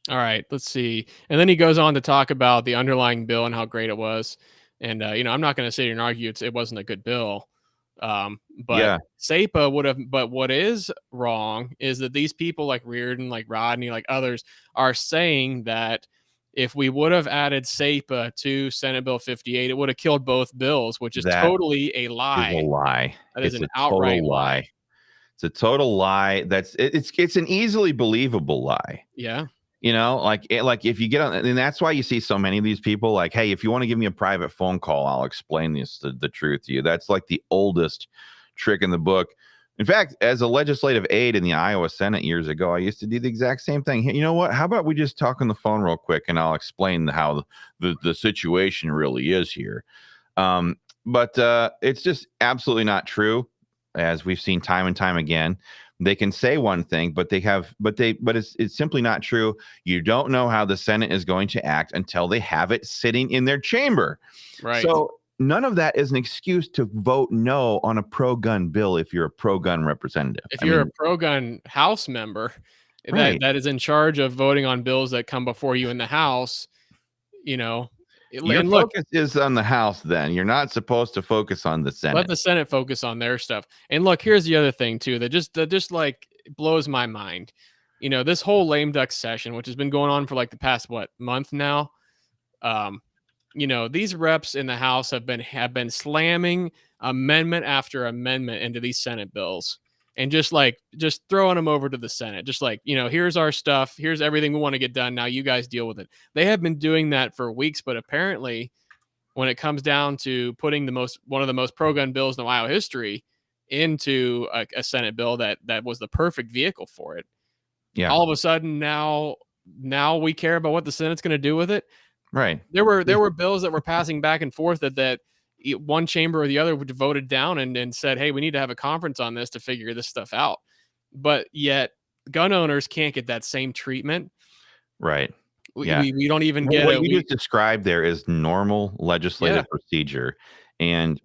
All right, let's see. And then he goes on to talk about the underlying bill and how great it was. And, I'm not going to sit here and argue it wasn't a good bill. But SAPA would have, but what is wrong is that these people like Reardon, like Rodney, like others are saying that if we would have added SAPA to Senate Bill 58, it would have killed both bills, which is totally a lie. It's a lie. That is an outright lie. It's a total lie. It's an easily believable lie. Yeah. Like if you get on, and that's why you see so many of these people like, hey, if you want to give me a private phone call, I'll explain the truth to you. That's like the oldest trick in the book. In fact, as a legislative aide in the Iowa Senate years ago, I used to do the exact same thing. Hey, you know what? How about we just talk on the phone real quick and I'll explain how the situation really is here. But it's just absolutely not true, as we've seen time and time again. They can say one thing, but it's simply not true. You don't know how the Senate is going to act until they have it sitting in their chamber. Right. So none of that is an excuse to vote no on a pro-gun bill if you're a pro-gun representative. If you're a pro-gun House member that is in charge of voting on bills that come before you in the House, your focus is on the House. Then you're not supposed to focus on the Senate. Let the Senate focus on their stuff. And look, here's the other thing too that just like blows my mind. This whole lame duck session, which has been going on for like the past month now. These reps in the House have been slamming amendment after amendment into these Senate bills and just throwing them over to the Senate. Just like, here's our stuff. Here's everything we want to get done. Now you guys deal with it. They have been doing that for weeks, but apparently when it comes down to putting one of the most pro-gun bills in Ohio history into a Senate bill that was the perfect vehicle for it. Yeah. All of a sudden now we care about what the Senate's going to do with it. Right. There were bills that were passing back and forth that one chamber or the other voted down and said, hey, we need to have a conference on this to figure this stuff out. But yet gun owners can't get that same treatment. Right. We don't even get what you just described there is normal legislative procedure. And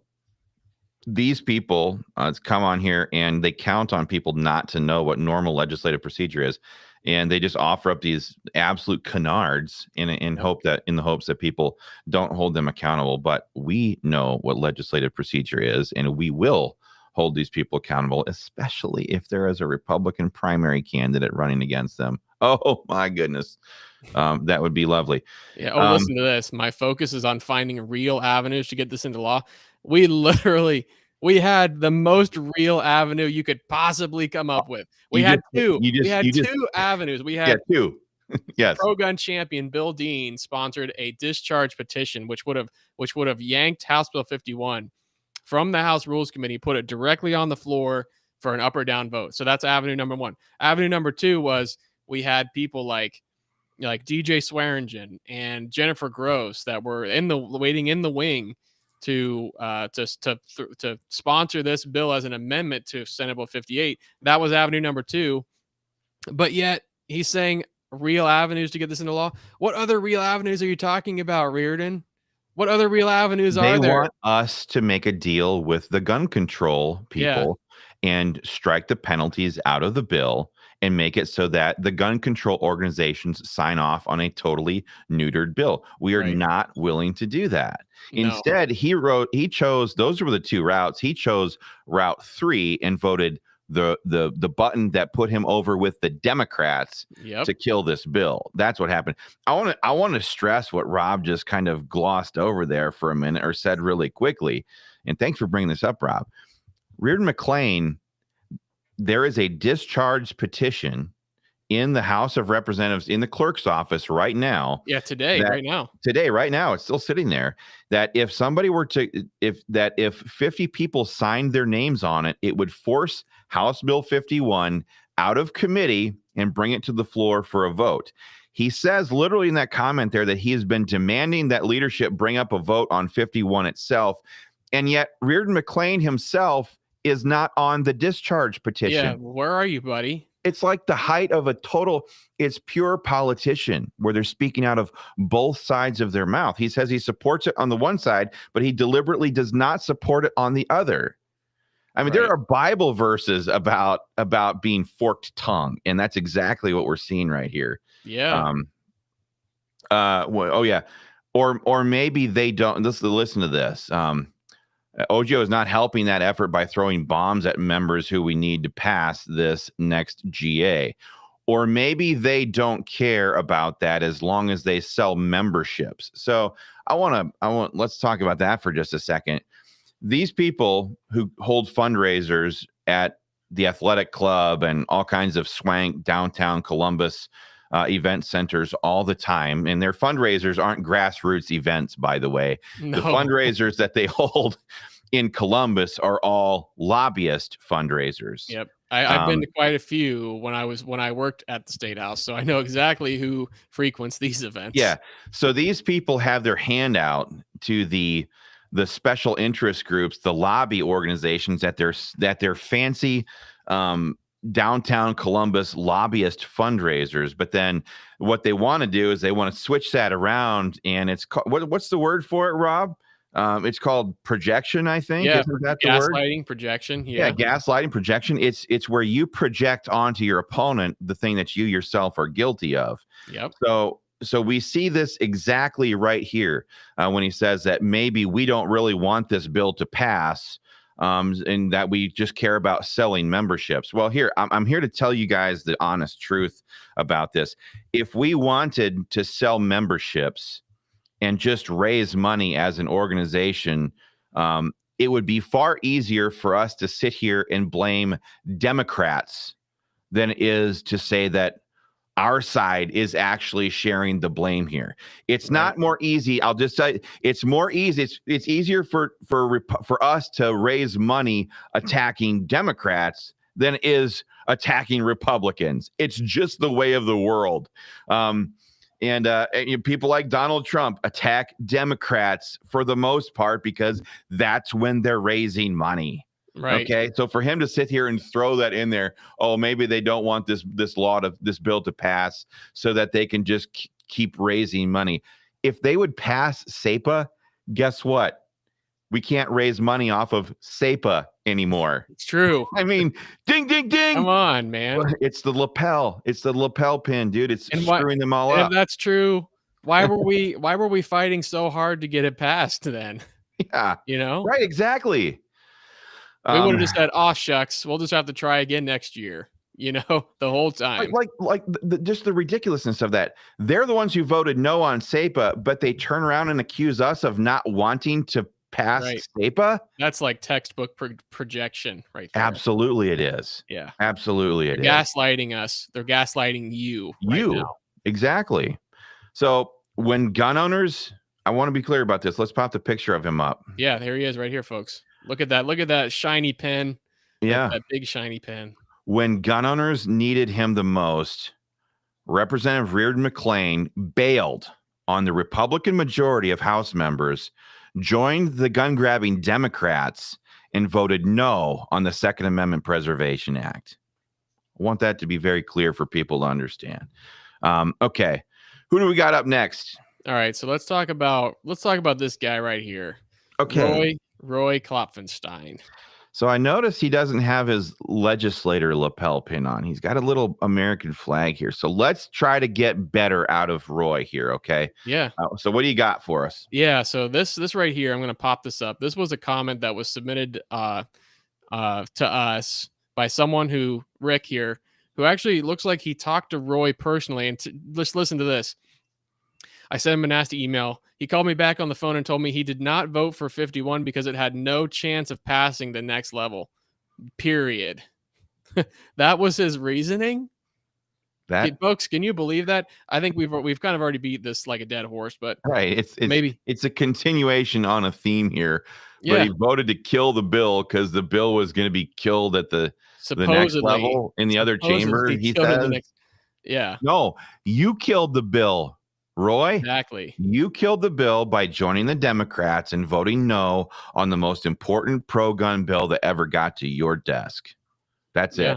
these people come on here and they count on people not to know what normal legislative procedure is. And they just offer up these absolute canards in the hopes that people don't hold them accountable. But we know what legislative procedure is, and we will hold these people accountable, especially if there is a Republican primary candidate running against them. Oh my goodness. That would be lovely. Yeah. Oh, listen to this. My focus is on finding real avenues to get this into law. We literally we had the most real avenue you could possibly come up with. We had two. We had two avenues. We Yeah, had two. Yes. pro-gun champion Bill Dean sponsored a discharge petition, which would have yanked House Bill 51 from the House Rules Committee, put it directly on the floor for an up or down vote. So that's avenue number one. Avenue number two was we had people like DJ Swearingen and Jennifer Gross that were waiting in the wing to sponsor this bill as an amendment to Senate Bill 58. That was avenue number two. But yet he's saying real avenues to get this into law. What other real avenues are you talking about, Reardon? What other real avenues are there? They want us to make a deal with the gun control people and strike the penalties out of the bill and make it so that the gun control organizations sign off on a totally neutered bill. We are not willing to do that. No. Instead, he chose, those were the two routes. He chose route 3 and voted the button that put him over with the Democrats to kill this bill. That's what happened. I want to stress what Rob just kind of glossed over there for a minute, or said really quickly. And thanks for bringing this up, Rob. Reardon McLean, there is a discharge petition in the House of Representatives, in the clerk's office right now. Yeah, right now, it's still sitting there. That if somebody were to, if 50 people signed their names on it, it would force House Bill 51 out of committee and bring it to the floor for a vote. He says literally in that comment there that he has been demanding that leadership bring up a vote on 51 itself. And yet Reardon McLean himself is not on the discharge petition. Yeah, where are you, buddy? It's like the height of it's pure politician where they're speaking out of both sides of their mouth. He says he supports it on the one side, but he deliberately does not support it on the other. I mean, there are Bible verses about being forked tongue, and that's exactly what we're seeing right here. Yeah. Or maybe they don't. Listen to this. Ojo is not helping that effort by throwing bombs at members who we need to pass this next GA. Or maybe they don't care about that as long as they sell memberships. So let's talk about that for just a second. These people who hold fundraisers at the athletic club and all kinds of swank downtown Columbus event centers all the time, and their fundraisers aren't grassroots events, by the way. No. The fundraisers that they hold in Columbus are all lobbyist fundraisers. Yep. I've been to quite a few when I worked at the State House, so I know exactly who frequents these events. Yeah. So these people have their hand out to the special interest groups, the lobby organizations that they're fancy downtown Columbus lobbyist fundraisers. But then what they want to do is they want to switch that around, and it's what's the word for it, Rob? It's called projection, I think. Yeah, isn't that the word? Gaslighting, projection. Yeah, gaslighting, projection. It's where you project onto your opponent the thing that you yourself are guilty of. Yep. So we see this exactly right here when he says that maybe we don't really want this bill to pass, and that we just care about selling memberships. Well, I'm here to tell you guys the honest truth about this. If we wanted to sell memberships and just raise money as an organization, it would be far easier for us to sit here and blame Democrats than it is to say that our side is actually sharing the blame here. It's not more easy. I'll just tell you, it's more easy. It's easier for us to raise money attacking Democrats than it is attacking Republicans. It's just the way of the world. And people like Donald Trump attack Democrats for the most part because that's when they're raising money. Right. Okay. So for him to sit here and throw that in there, oh, maybe they don't want this bill to pass so that they can just keep raising money. If they would pass SAPA, guess what? We can't raise money off of SAPA anymore. It's true. I mean, ding, ding, ding. Come on, man. It's the lapel. It's the lapel pin, dude. It's screwing them all up. If that's true, why were we fighting so hard to get it passed then? Yeah. You know? Right, exactly. We would have just said, "Oh shucks, we'll just have to try again next year." You know, the whole time. Just the ridiculousness of that. They're the ones who voted no on SAPA, but they turn around and accuse us of not wanting to pass Right. SAPA. That's like textbook projection right there. Absolutely, it is. Yeah. Absolutely, it is. Gaslighting us. They're gaslighting you right now. Exactly. So when gun owners, I want to be clear about this. Let's pop the picture of him up. Yeah, there he is right here, folks. Look at that. Look at that shiny pen. Yeah. That big shiny pen. When gun owners needed him the most, Representative Reardon McClain bailed on the Republican majority of House members, joined the gun-grabbing Democrats, and voted no on the Second Amendment Preservation Act. I want that to be very clear for people to understand. Okay, who do we got up next? All right, so let's talk about this guy right here. Okay, Roy Klopfenstein. So I noticed he doesn't have his legislator lapel pin on. He's got a little American flag here. So let's try to get better out of Roy here, okay? Yeah. So what do you got for us? Yeah, so this right here, I'm going to pop this up. This was a comment that was submitted to us by someone who, Rick here, who actually looks like he talked to Roy personally. And let's listen to this. I sent him a nasty email. He called me back on the phone and told me he did not vote for 51 because it had no chance of passing the next level. Period. That was his reasoning. Folks, can you believe that? I think we've kind of already beat this like a dead horse, but right, it's a continuation on a theme here. Yeah. But he voted to kill the bill because the bill was going to be killed at the next level in the other chamber. He says, "Yeah, no, you killed the bill." Roy, exactly. You killed the bill by joining the Democrats and voting no on the most important pro-gun bill that ever got to your desk. That's it.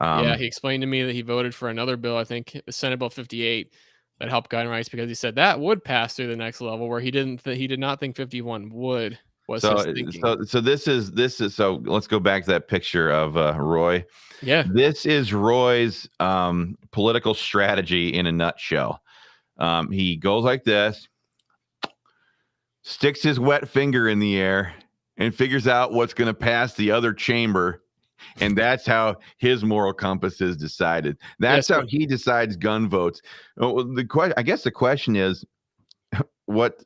Yeah, he explained to me that he voted for another bill, I think Senate Bill 58, that helped gun rights because he said that would pass through the next level, where he did not think 51 would. Was his thinking. So this is so let's go back to that picture of Roy. Yeah, this is Roy's political strategy in a nutshell. He goes like this, sticks his wet finger in the air, and figures out what's going to pass the other chamber. And that's how his moral compass is decided. That's how he decides gun votes. I guess the question is, what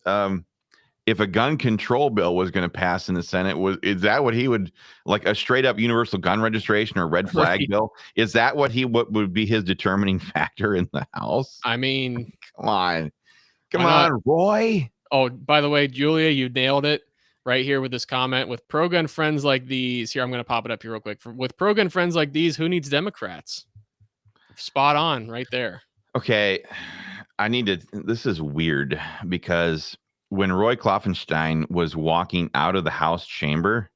if a gun control bill was going to pass in the Senate? Is that what he would like, a straight up universal gun registration or red flag bill? Is that what would be his determining factor in the House? I mean, come on, Roy. Oh, by the way, Julia, you nailed it right here with this comment. With pro-gun friends like these, here, I'm going to pop it up here real quick. With pro-gun friends like these, who needs Democrats? Spot on right there. Okay, this is weird because when Roy Klopfenstein was walking out of the House chamber,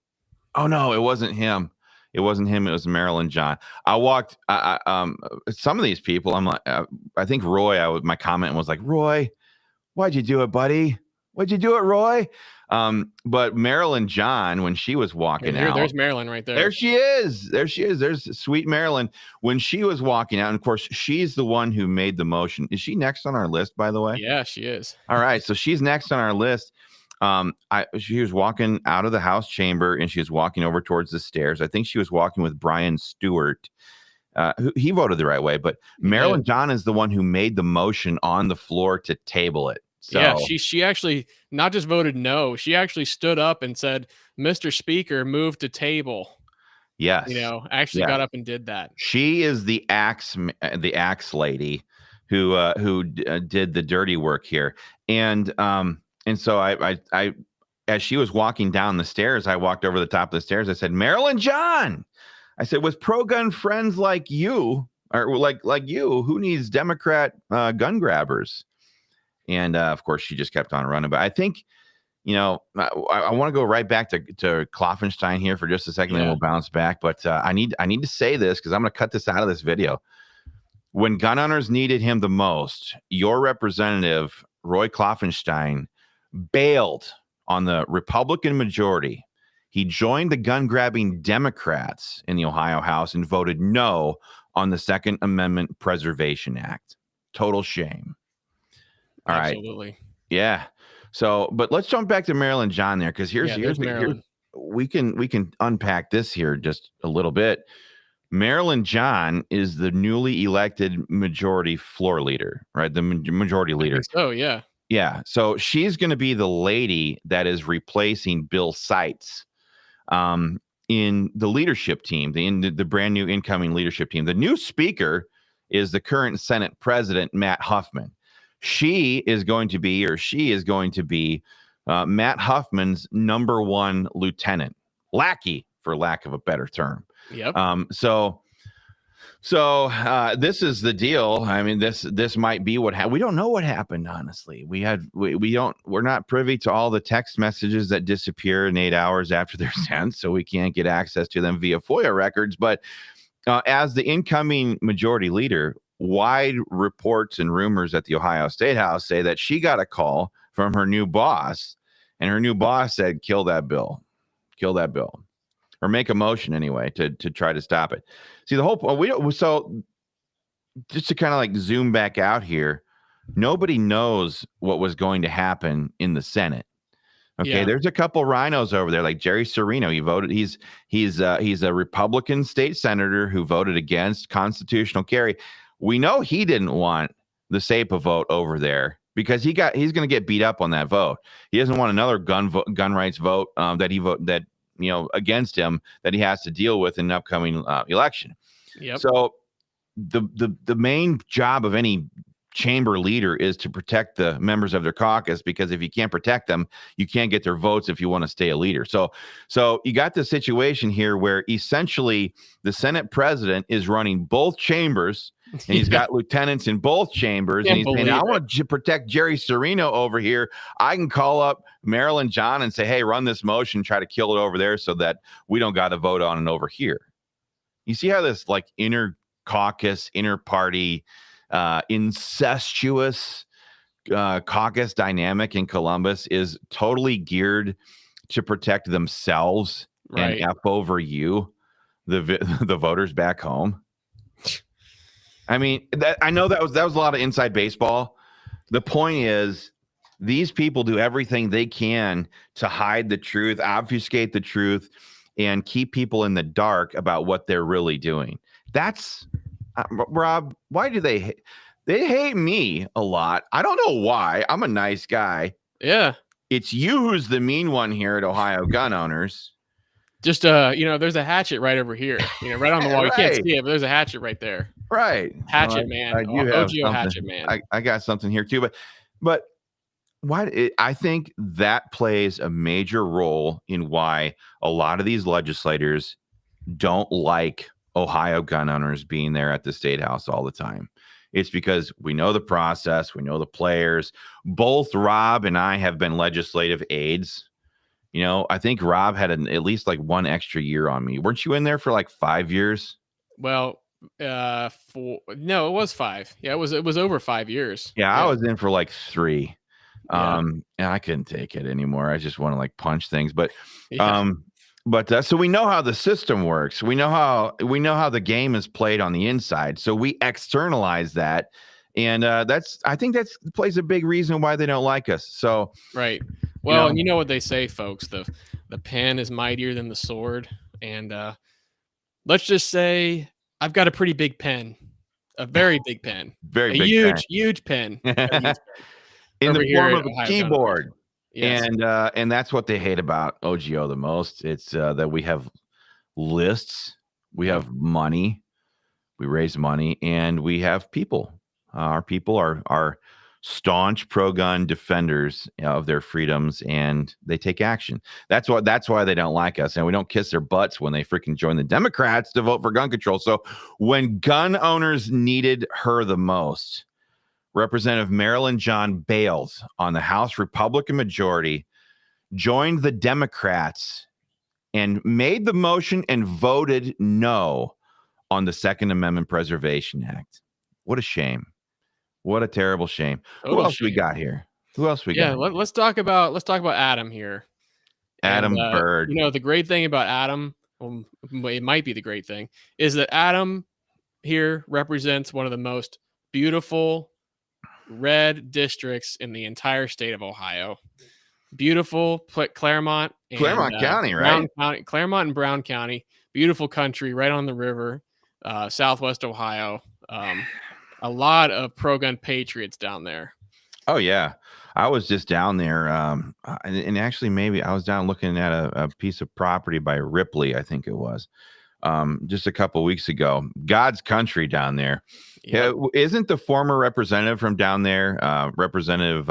oh no, it wasn't him. It wasn't him. It was Marilyn John. Some of these people, I'm like, I think Roy, my comment was like, Roy, why'd you do it, buddy? Why'd you do it, Roy? But Marilyn John, when she was walking out, there's Marilyn right there. There she is. There's sweet Marilyn. When she was walking out, and of course, she's the one who made the motion. Is she next on our list, by the way? Yeah, she is. All right. So she's next on our list. She was walking out of the House chamber and she was walking over towards the stairs. I think she was walking with Brian Stewart. He voted the right way, but Marilyn John is the one who made the motion on the floor to table it. So, yeah, she actually not just voted no, she actually stood up and said, "Mr. Speaker, move to table." Yes, actually got up and did that. She is the axe lady who did the dirty work here, and so I as she was walking down the stairs, I walked over the top of the stairs. I said, "Marilyn John," I said, "with pro-gun friends like you, or like you, who needs Democrat gun grabbers?" And of course, she just kept on running. But I think, I want to go right back to Klopfenstein here for just a second, then we'll bounce back. But I need to say this because I'm going to cut this out of this video. When gun owners needed him the most, your representative, Roy Klopfenstein, bailed on the Republican majority. He joined the gun-grabbing Democrats in the Ohio House and voted no on the Second Amendment Preservation Act. Total shame. All right. Absolutely. Yeah. So, but let's jump back to Marilyn John there, because here's we can unpack this here just a little bit. Marilyn John is the newly elected majority floor leader, right? The majority leader. So yeah. Yeah. So she's going to be the lady that is replacing Bill Seitz in the leadership team, the brand new incoming leadership team. The new speaker is the current Senate President, Matt Huffman. She is going to be Matt Huffman's number one lieutenant, lackey, for lack of a better term. Yep. So this is the deal. I mean, this might be what happened. We don't know what happened, honestly. We're not privy to all the text messages that disappear in 8 hours after they're sent, so we can't get access to them via FOIA records. But as the incoming majority leader, wide reports and rumors at the Ohio State House say that she got a call from her new boss, and her new boss said, kill that bill, or make a motion anyway to try to stop it. See, the whole point, so just to kind of like zoom back out here, nobody knows what was going to happen in the Senate. Okay, there's a couple rhinos over there, like Jerry Serino. He voted. He's a Republican state senator who voted against constitutional carry. We know he didn't want the SAPA vote over there because he's going to get beat up on that vote. He doesn't want another gun rights vote against him that he has to deal with in an upcoming election. Yep. So the main job of any chamber leader is to protect the members of their caucus, because if you can't protect them, you can't get their votes if you want to stay a leader. So you got this situation here where essentially the Senate president is running both chambers, and he's got lieutenants in both chambers, and he's saying, I want to protect Jerry Serino over here. I can call up Marilyn John and say, hey, run this motion, try to kill it over there so that we don't got to vote on it over here. You see how this like inner caucus, inner party, incestuous caucus dynamic in Columbus is totally geared to protect themselves and F over you, the voters back home. I mean, I know that was a lot of inside baseball. The point is, these people do everything they can to hide the truth, obfuscate the truth, and keep people in the dark about what they're really doing. That's Rob. Why do they hate me a lot? I don't know why. I'm a nice guy. Yeah. It's you who's the mean one here at Ohio Gun Owners. Just there's a hatchet right over here. Right on the wall. You can't see it, but there's a hatchet right there. Right. Hatchet man. OGO hatchet man. I got something here too, but I think that plays a major role in why a lot of these legislators don't like Ohio gun owners being there at the State House all the time. It's because we know the process, we know the players. Both Rob and I have been legislative aides. I think Rob had at least like one extra year on me. Weren't you in there for like 5 years? Well, no, it was 5. Yeah, it was over 5 years. Yeah, I was in for like 3. Yeah. And I couldn't take it anymore. I just want to like punch things. But so we know how the system works. We know how the game is played on the inside. So we externalize that, and I think that plays a big reason why they don't like us. So right. Well, and you know what they say, folks. The pen is mightier than the sword, and let's just say I've got a pretty big pen, a very big pen, huge pen. In the form of a keyboard. Yes. And that's what they hate about OGO the most. It's that we have lists, we have money, we raise money, and we have people. Our people are staunch pro-gun defenders of their freedoms, and they take action. That's why they don't like us, and we don't kiss their butts when they freaking join the Democrats to vote for gun control. So when gun owners needed her the most, Representative Marilyn John Bales on the House Republican majority joined the Democrats and made the motion and voted no on the Second Amendment Preservation Act. What a shame. What a terrible shame. Who else we got here? Got? Let's talk about Adam here. Adam Bird. The great thing about Adam, it might be the great thing, is that Adam here represents one of the most beautiful red districts in the entire state of Ohio. beautiful Claremont and Claremont County, right? Claremont and Brown County, beautiful country right on the river, Southwest Ohio. A lot of pro-gun patriots down there. Oh yeah, I was just down there, and actually maybe I was down looking at a piece of property by Ripley, I think it was, just a couple weeks ago. God's country down there. Yep. Yeah, isn't the former representative from down there, Representative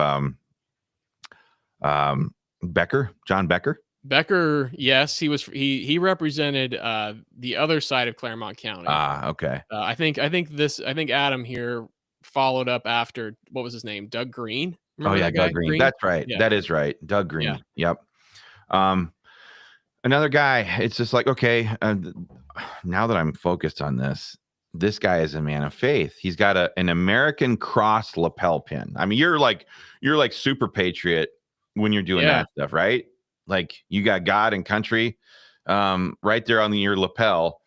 Becker, John Becker? Becker, yes, he represented the other side of Claremont County. Okay. I think Adam here followed up after, what was his name? Doug Green. Remember that guy? Doug Green. That's right. Yeah. That is right. Doug Green. Yeah. Yep. Another guy. It's just like, okay, now that I'm focused on this guy is a man of faith. He's got an American cross lapel pin. I mean, you're like super patriot when you're doing that stuff, right? Like you got God and country right there on your lapel.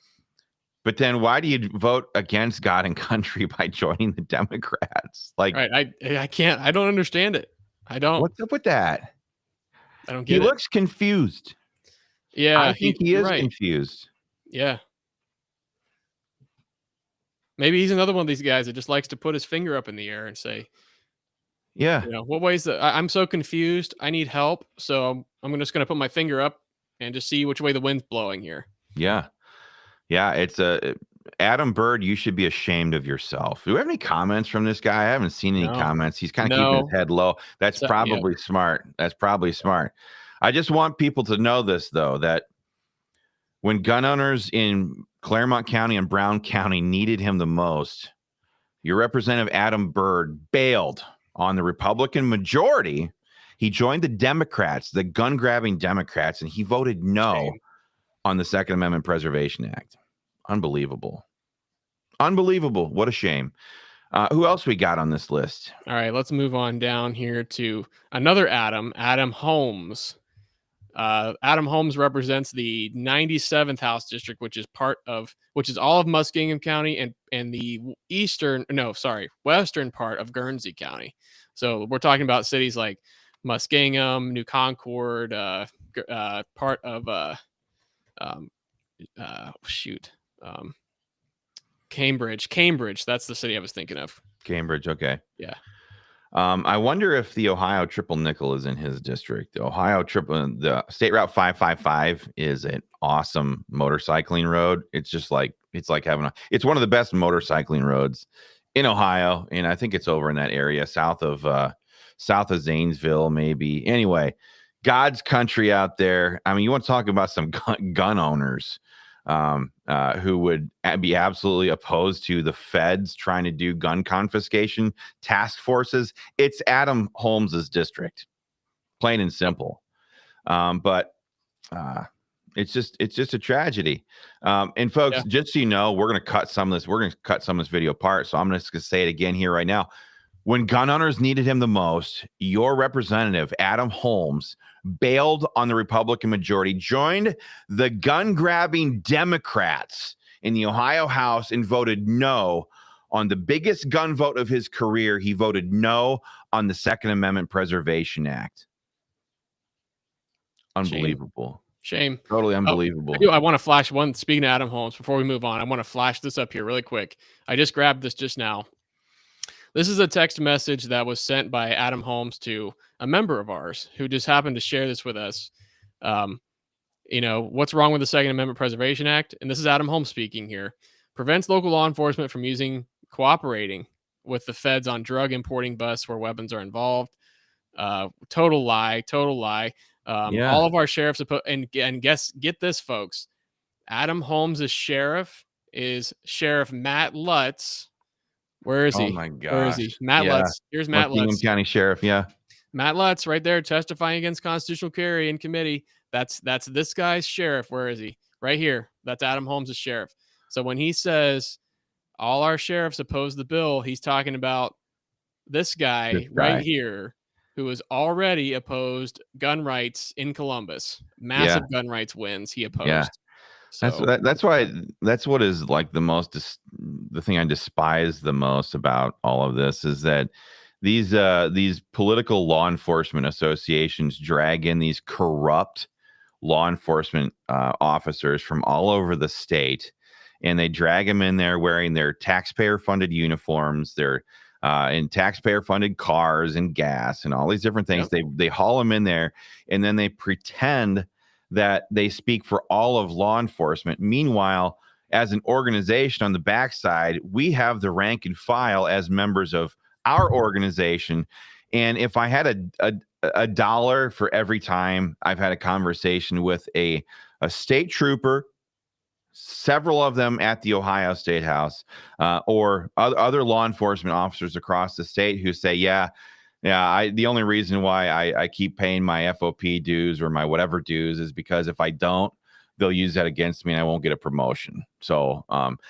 But then why do you vote against God and country by joining the Democrats? Like, right. I can't. I don't understand it. I don't. What's up with that? I don't get it. He looks confused. Yeah, I think he is confused. Yeah. Maybe he's another one of these guys that just likes to put his finger up in the air and say, yeah, what ways that I'm so confused. I need help. So I'm just going to put my finger up and just see which way the wind's blowing here. Yeah. Yeah. It's Adam Byrd. You should be ashamed of yourself. Do we have any comments from this guy? I haven't seen any comments. He's kind of keeping his head low. That's probably smart. That's probably smart. I just want people to know this, though, that when gun owners in Claremont County and Brown County needed him the most, your Representative Adam Byrd bailed on the Republican majority. He joined the Democrats, the gun-grabbing Democrats, and he voted no on the Second Amendment Preservation Act. Unbelievable. Unbelievable. What a shame. Who else we got on this list? All right, let's move on down here to another Adam Holmes. Adam Holmes represents the 97th House District, which is all of Muskingum County and the western part of Guernsey County. So we're talking about cities like Muskingum, New Concord, part of Cambridge. That's the city I was thinking of. Cambridge. Okay. Yeah. I wonder if the Ohio Triple Nickel is in his district. The State Route 555 is an awesome motorcycling road. It's like it's one of the best motorcycling roads in Ohio, and I think it's over in that area south of Zanesville, maybe. Anyway, God's country out there. I mean, you want to talk about some gun owners who would be absolutely opposed to the feds trying to do gun confiscation task forces. It's Adam Holmes's district, plain and simple. But it's just a tragedy. And folks, just so you know, we're going to cut some of this. We're going to cut some of this video apart. So I'm just going to say it again here right now. When gun owners needed him the most, your representative, Adam Holmes, bailed on the Republican majority, joined the gun-grabbing Democrats in the Ohio House, and voted no on the biggest gun vote of his career. He voted no on the Second Amendment Preservation Act. Unbelievable. Shame. Totally unbelievable. I want to flash one. Speaking of Adam Holmes, before we move on, I want to flash this up here really quick. I just grabbed this just now. This is a text message that was sent by Adam Holmes to a member of ours who just happened to share this with us. What's wrong with the Second Amendment Preservation Act? And this is Adam Holmes speaking here. Prevents local law enforcement from cooperating with the feds on drug importing busts where weapons are involved. Total lie. All of our sheriffs, get this, folks. Adam Holmes' sheriff is Sheriff Matt Lutz. Where is he? Oh my God! Where is he? Matt Lutz. Here's Matt Lutz. County Sheriff. Yeah. Matt Lutz right there testifying against constitutional carry in committee. That's this guy's sheriff. Where is he? Right here. That's Adam Holmes' sheriff. So when he says all our sheriffs oppose the bill, he's talking about this guy right here who has already opposed gun rights in Columbus. Massive gun rights wins he opposed. Yeah. So that's what is like the thing I despise the most about all of this is that these political law enforcement associations drag in these corrupt law enforcement officers from all over the state, and they drag them in there wearing their taxpayer-funded uniforms, their in taxpayer-funded cars and gas and all these different things. Yep. They haul them in there, and then they pretend that they speak for all of law enforcement. Meanwhile, as an organization on the backside, we have the rank and file as members of our organization. And if I had a dollar for every time I've had a conversation with a state trooper, several of them at the Ohio State House, or other law enforcement officers across the state who say, yeah, the only reason why I keep paying my FOP dues or my whatever dues is because if I don't, they'll use that against me and I won't get a promotion. So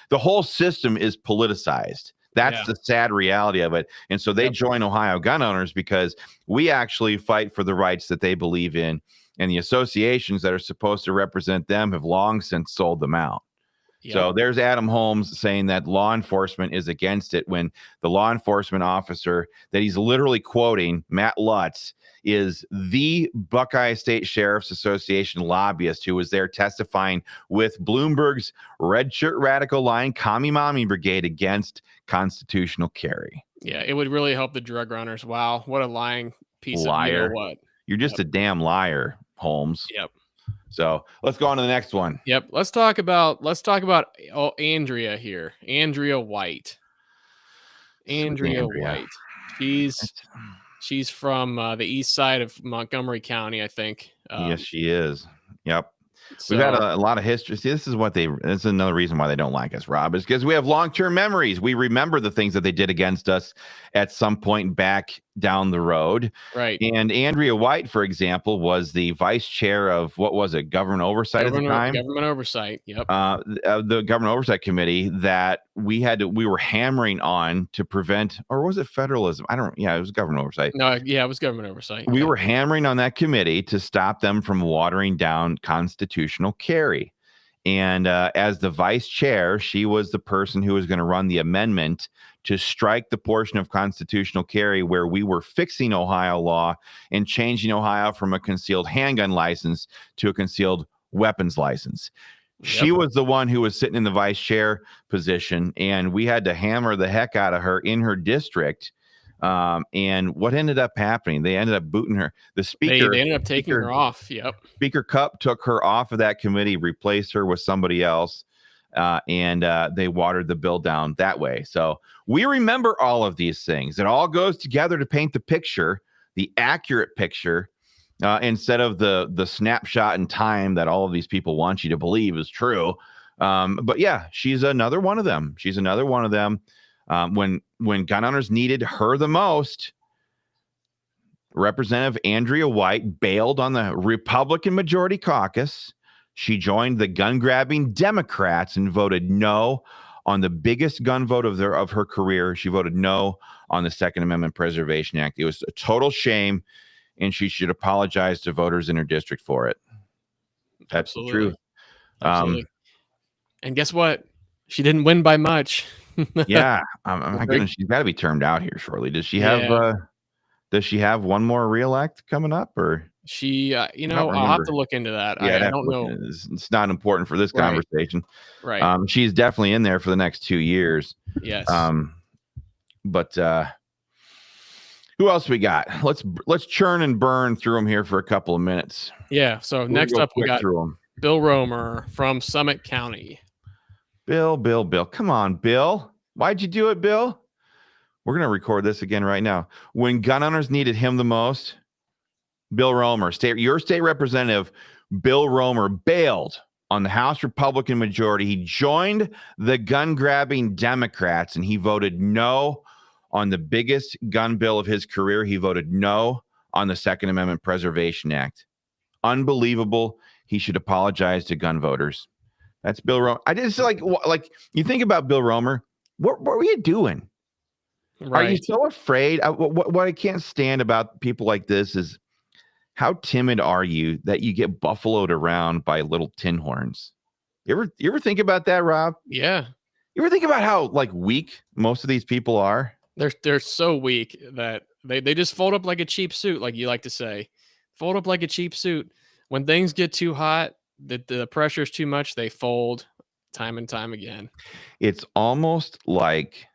the whole system is politicized. That's the sad reality of it. And so they join Ohio gun owners because we actually fight for the rights that they believe in. And the associations that are supposed to represent them have long since sold them out. Yep. So there's Adam Holmes saying that law enforcement is against it when the law enforcement officer that he's literally quoting, Matt Lutz, is the Buckeye State Sheriff's Association lobbyist who was there testifying with Bloomberg's Red Shirt Radical Line Commie Mommy Brigade against constitutional carry. Yeah, it would really help the drug runners. Wow, what a lying piece of you know what. You're just a damn liar, Holmes. Yep. So let's go on to the next one. Yep. Let's talk about Andrea here. Andrea White. Andrea White. She's from the east side of Montgomery County, I think. Yes, she is. Yep. So, we've had a lot of history. See, this is another reason why they don't like us, Rob, is because we have long-term memories. We remember the things that they did against us at some point back down the road. Right. And Andrea White, for example, was the vice chair of, what was it, government oversight at the time? Government oversight, yep. The government oversight committee that we were hammering on to prevent, or was it federalism? It was government oversight. No, yeah, it was government oversight. We were hammering on that committee to stop them from watering down constitutional carry. And as the vice chair, she was the person who was going to run the amendment to strike the portion of constitutional carry where we were fixing Ohio law and changing Ohio from a concealed handgun license to a concealed weapons license. Yep. She was the one who was sitting in the vice chair position, and we had to hammer the heck out of her in her district. And what ended up happening? They ended up booting her. The speaker, they ended up taking her off. Yep. Speaker Cupp took her off of that committee, replaced her with somebody else, and they watered the bill down that way. So we remember all of these things. It all goes together to paint the picture, the accurate picture, instead of the snapshot in time that all of these people want you to believe is true. But yeah, she's another one of them. When gun owners needed her the most, Representative Andrea White bailed on the Republican majority caucus. She joined the gun-grabbing Democrats and voted no on the biggest gun vote of her career. She voted no on the Second Amendment Preservation Act. It was a total shame, and she should apologize to voters in her district for it. That's Absolutely. the truth. Absolutely. And guess what? She didn't win by much. Yeah, my goodness, she's got to be termed out here shortly. Does she have one more reelect coming up, or she? I'll have to look into that. Yeah, I don't know. It's not important for this conversation. Right. She's definitely in there for the next 2 years. Yes. But who else we got? Let's churn and burn through them here for a couple of minutes. Yeah. So next up, we got Bill Romer from Summit County. Bill. Come on, Bill. Why'd you do it, Bill? We're going to record this again right now. When gun owners needed him the most, Bill Romer, your state representative, Bill Romer, bailed on the House Republican majority. He joined the gun-grabbing Democrats, and he voted no on the biggest gun bill of his career. He voted no on the Second Amendment Preservation Act. Unbelievable. He should apologize to gun voters. That's Bill Romer. I just like you think about Bill Romer. What were you doing? Right. Are you so afraid? What I can't stand about people like this is how timid are you that you get buffaloed around by little tin horns? You ever think about that, Rob? Yeah. You ever think about how weak most of these people are? They're so weak that they just fold up like a cheap suit, like you like to say. Fold up like a cheap suit. When things get too hot, the pressure is too much, they fold time and time again. It's almost like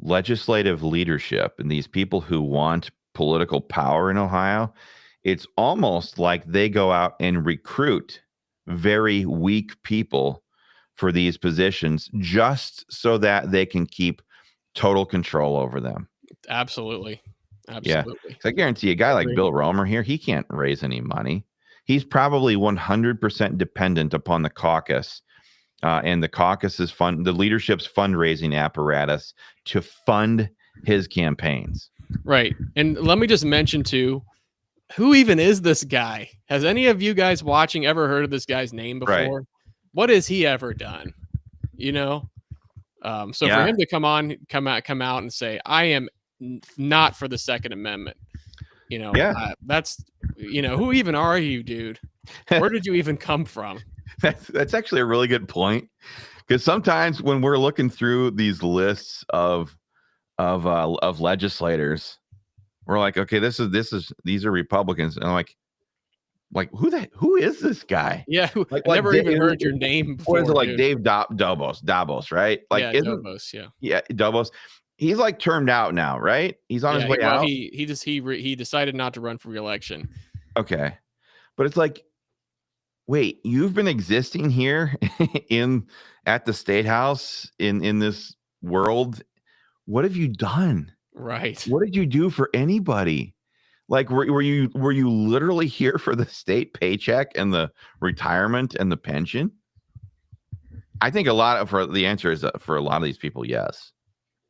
legislative leadership and these people who want political power in Ohio. It's almost like they go out and recruit very weak people for these positions just so that they can keep total control over them. Absolutely. Yeah. Absolutely. 'Cause I guarantee a guy like Agree. Bill Romer here, he can't raise any money. He's probably 100% dependent upon the caucus and the caucus's the leadership's fundraising apparatus to fund his campaigns. Right. And let me just mention too, who even is this guy? Has any of you guys watching ever heard of this guy's name Right. before? What has he ever done? You know? So for Yeah. him to come out and say, I am not for the Second Amendment, you know, Yeah. that's, you know, who even are you, dude? Where did you even come from? That's actually a really good point, because sometimes when we're looking through these lists of legislators, we're like, okay, these are Republicans, and I'm like who is this guy? Yeah, Like I never even Dave- heard your name before. What is it, like dude. Dave Dobos, right? Like, Yeah, isn't Dobos, yeah. yeah, Dobos? He's like termed out now, right? He's on his way well, out. he decided not to run for re-election. Okay, but it's like, wait, you've been existing here at the State House in this world. What have you done? Right. What did you do for anybody? Like, were you literally here for the state paycheck and the retirement and the pension? I think the answer is for a lot of these people, yes.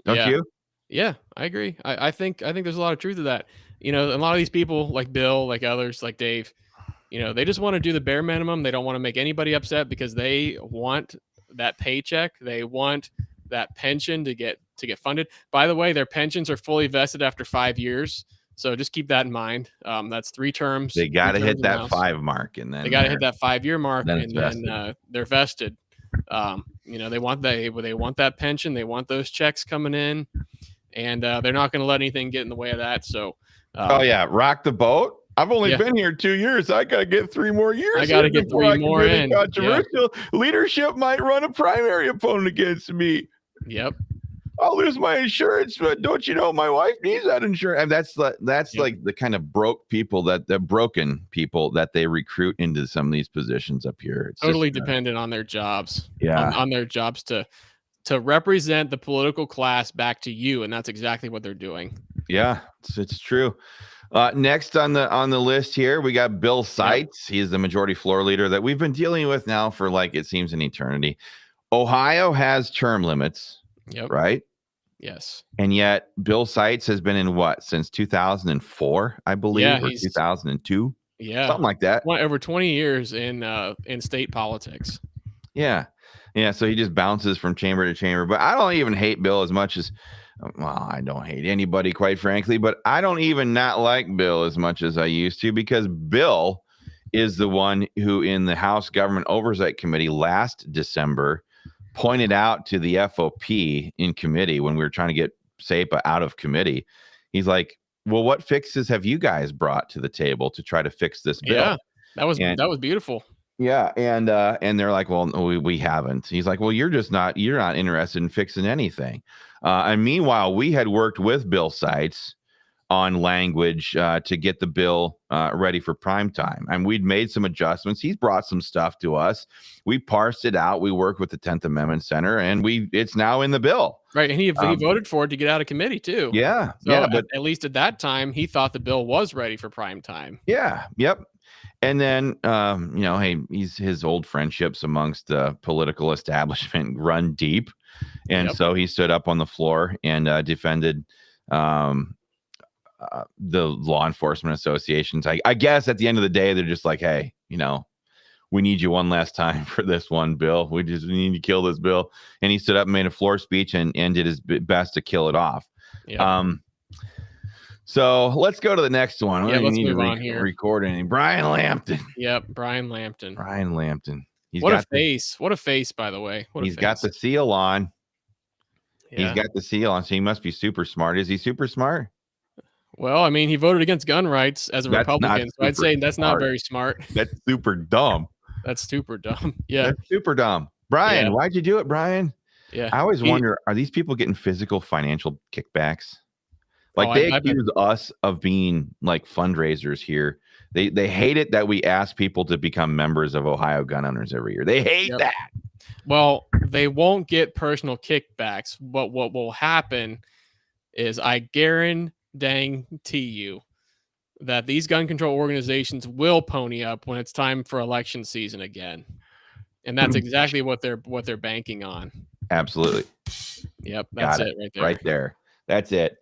Don't Yeah. you? Yeah, I agree. I think there's a lot of truth to that. You know, a lot of these people, like Bill, like others, like Dave, you know, they just want to do the bare minimum. They don't want to make anybody upset because they want that paycheck. They want that pension to get funded. By the way, their pensions are fully vested after 5 years. So just keep that in mind. That's 3 terms. They got to 3 terms hit in the that House. 5 mark, and then They got to hit that 5-year mark, then it's and then they're vested. You know, they want that pension. They want those checks coming in, and they're not going to let anything get in the way of that. So, oh yeah, rock the boat. I've only Yeah. been here 2 years. I got to get 3 more years. I gotta get before 3 I can more get in. Yeah. Controversial leadership might run a primary opponent against me. Yep. I'll lose my insurance, but don't you know my wife needs that insurance? And that's Yep. like the kind of broken people that they recruit into some of these positions up here. It's Totally just, dependent on their jobs. Yeah. On their jobs to represent the political class back to you, and that's exactly what they're doing. Yeah, it's true. Next on the list here, we got Bill Seitz. He is the majority floor leader that we've been dealing with now for, like, it seems an eternity. Ohio has term limits, Yep. right? Yes. And yet Bill Seitz has been in what, since 2004, I believe, Yeah, or 2002, something like that. Over 20 years in state politics. Yeah. So he just bounces from chamber to chamber. But I don't even hate Bill as much as, well, I don't hate anybody, quite frankly, but I don't even not like Bill as much as I used to, because Bill is the one who, in the House Government Oversight Committee last December, pointed out to the FOP in committee when we were trying to get SAPA out of committee. He's like, well, what fixes have you guys brought to the table to try to fix this bill? Yeah, that was beautiful. Yeah, and they're like, well, no, we haven't. He's like, well, you're not interested in fixing anything. And meanwhile, we had worked with Bill Seitz on language to get the bill ready for prime time, and we'd made some adjustments. He's brought some stuff to us. We parsed it out. We worked with the 10th Amendment Center, and it's now in the bill. Right, and he voted for it to get out of committee too. Yeah, so yeah, but at least at that time, he thought the bill was ready for prime time. Yeah, yep. And then, hey, his old friendships amongst the political establishment run deep. And so he stood up on the floor and defended the law enforcement associations. I guess at the end of the day, they're just like, hey, we need you one last time for this one, Bill. We need to kill this bill. And he stood up and made a floor speech and did his best to kill it off. Yeah. So let's go to the next one. Yeah, let's need move to on here. Record anything. Brian Lampton. Yep, Brian Lampton. Brian Lampton. What a face! What a face, by the way. He's got the seal on. He's got the seal on, so he must be super smart. Is he super smart? Well, I mean, he voted against gun rights as a That's not Republican, so I'd say that's not smart. very smart. That's super dumb. That's super dumb. Yeah. That's super dumb. Brian, Yeah. why'd you do it, Brian? Yeah. I always wonder, are these people getting physical financial kickbacks? Like they accuse us of being like fundraisers here. They hate it that we ask people to become members of Ohio gun owners every year. They hate that. Well, they won't get personal kickbacks, but what will happen is I guarantee you that these gun control organizations will pony up when it's time for election season again. And that's exactly what they're banking on. Absolutely. Yep, that's it right there. Right there. That's it.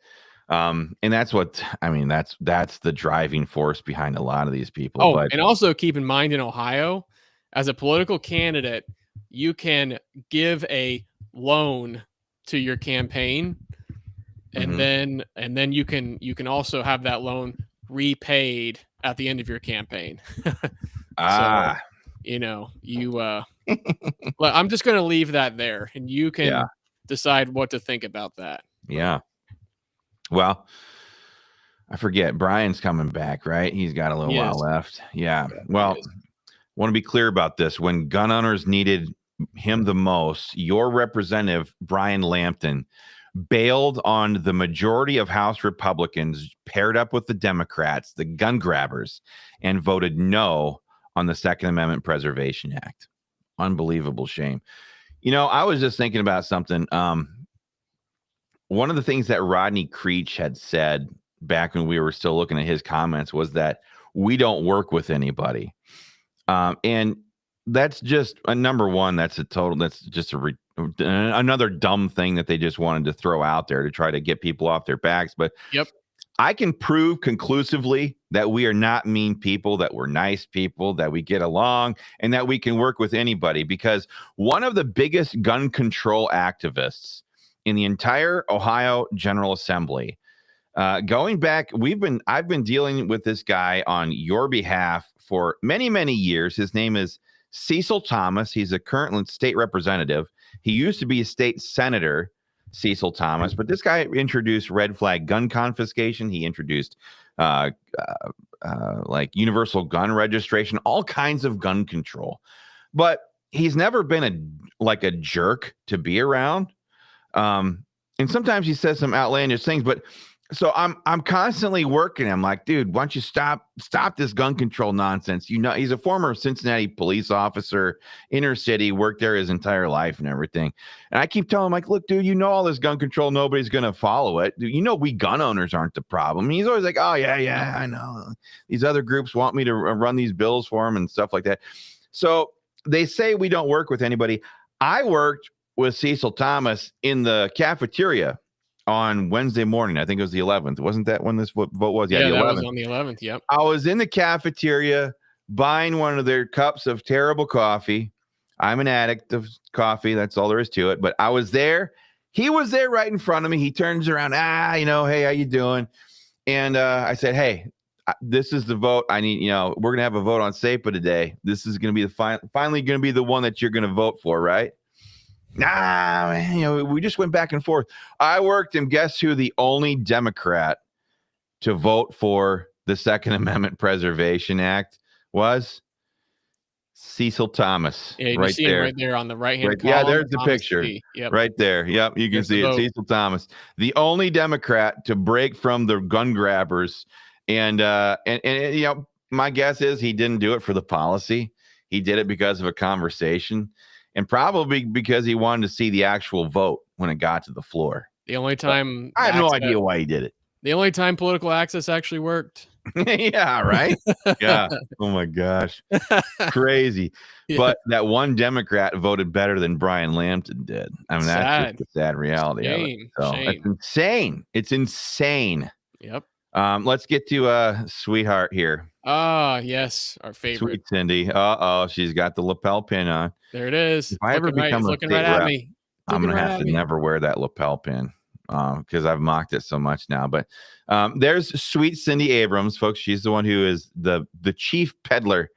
And that's what I mean, that's the driving force behind a lot of these people. Oh, and also keep in mind in Ohio, as a political candidate, you can give a loan to your campaign, and then you can also have that loan repaid at the end of your campaign. So, I'm just going to leave that there, and you can decide what to think about that. Yeah. Well, I forget. Brian's coming back, right? He's got a little while left. Yeah. Well, want to be clear about this. When gun owners needed him the most, your representative, Brian Lampton, bailed on the majority of House Republicans, paired up with the Democrats, the gun grabbers, and voted no on the Second Amendment Preservation Act. Unbelievable shame. I was just thinking about something. One of the things that Rodney Creech had said back when we were still looking at his comments was that we don't work with anybody. And that's just number one. That's just another dumb thing that they just wanted to throw out there to try to get people off their backs. But I can prove conclusively that we are not mean people, that we're nice people, that we get along, and that we can work with anybody, because one of the biggest gun control activists in the entire Ohio General Assembly, going back, I've been dealing with this guy on your behalf for many, many years. His name is Cecil Thomas. He's a current state representative. He used to be a state senator, Cecil Thomas, but this guy introduced red flag gun confiscation. He introduced like universal gun registration, all kinds of gun control. But he's never been a jerk to be around. And sometimes he says some outlandish things, but so I'm constantly working. I'm like, dude, why don't you stop this gun control nonsense? He's a former Cincinnati police officer, inner city, worked there his entire life and everything. And I keep telling him, like, look, dude, all this gun control, nobody's going to follow it. Dude, we gun owners aren't the problem. And he's always like, oh yeah, I know. These other groups want me to run these bills for them and stuff like that. So they say we don't work with anybody. I worked with Cecil Thomas in the cafeteria on Wednesday morning. I think it was the 11th. Wasn't that when this vote was? Yeah, the 11th. That was on the 11th. Yep. I was in the cafeteria buying one of their cups of terrible coffee. I'm an addict of coffee. That's all there is to it. But I was there. He was there right in front of me. He turns around. Hey, how you doing? And I said, hey, this is the vote. I need, we're going to have a vote on SAPA today. This is going to be finally going to be the one that you're going to vote for, right? Nah, man, we just went back and forth. I worked, and guess who the only Democrat to vote for the Second Amendment Preservation Act was? Cecil Thomas. Yeah, you see him right there on the right-hand column. Yeah, there's the Thomas picture. Yep. Right there. Yep, you can see it. Cecil Thomas, the only Democrat to break from the gun grabbers. And my guess is he didn't do it for the policy. He did it because of a conversation. And probably because he wanted to see the actual vote when it got to the floor. The only time I have no idea why he did it. The only time political access actually worked. Yeah, right? Yeah. Oh my gosh. Crazy. Yeah. But that one Democrat voted better than Brian Lampton did. I mean, that's just the sad reality of it. So it's insane. It's insane. Yep. Let's get to Sweetheart here. Yes, our favorite. Sweet Cindy. She's got the lapel pin on. There it is. If I ever become a state rep, I'm going to have to never wear that lapel pin because I've mocked it so much now. But there's Sweet Cindy Abrams, folks. She's the one who is the chief peddler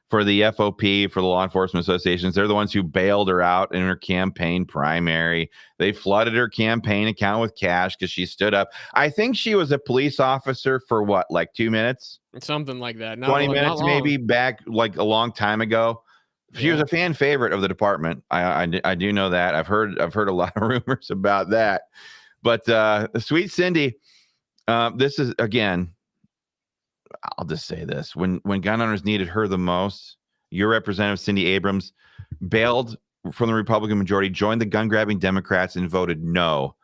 for the FOP, for the law enforcement associations. They're the ones who bailed her out in her campaign primary. They flooded her campaign account with cash because she stood up. I think she was a police officer for what, like 2 minutes? Something like that. 20 minutes, not maybe, back like a long time ago. She was a fan favorite of the department. I do know that. I've heard a lot of rumors about that. But sweet Cindy, this is, again, I'll just say this. When gun owners needed her the most, your representative, Cindy Abrams, bailed from the Republican majority, joined the gun-grabbing Democrats, and voted no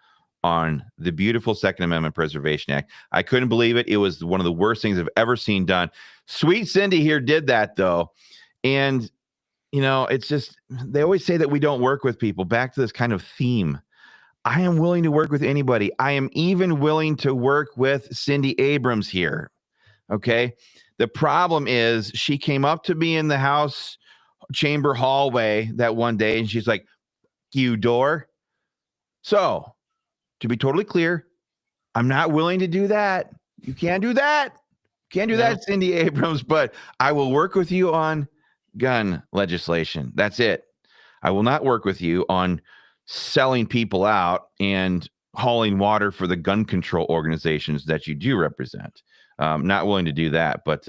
on the beautiful Second Amendment Preservation Act. I couldn't believe it. It was one of the worst things I've ever seen done. Sweet Cindy here did that, though. And, you know, it's just, they always say that we don't work with people. Back to this kind of theme. I am willing to work with anybody. I am even willing to work with Cindy Abrams here. Okay. The problem is she came up to me in the House chamber hallway that one day and she's like, "You door." So, to be totally clear, I'm not willing to do that. You can't do that. Can't do that, Cindy Abrams, but I will work with you on gun legislation. That's it. I will not work with you on selling people out and hauling water for the gun control organizations that you do represent. Not willing to do that, but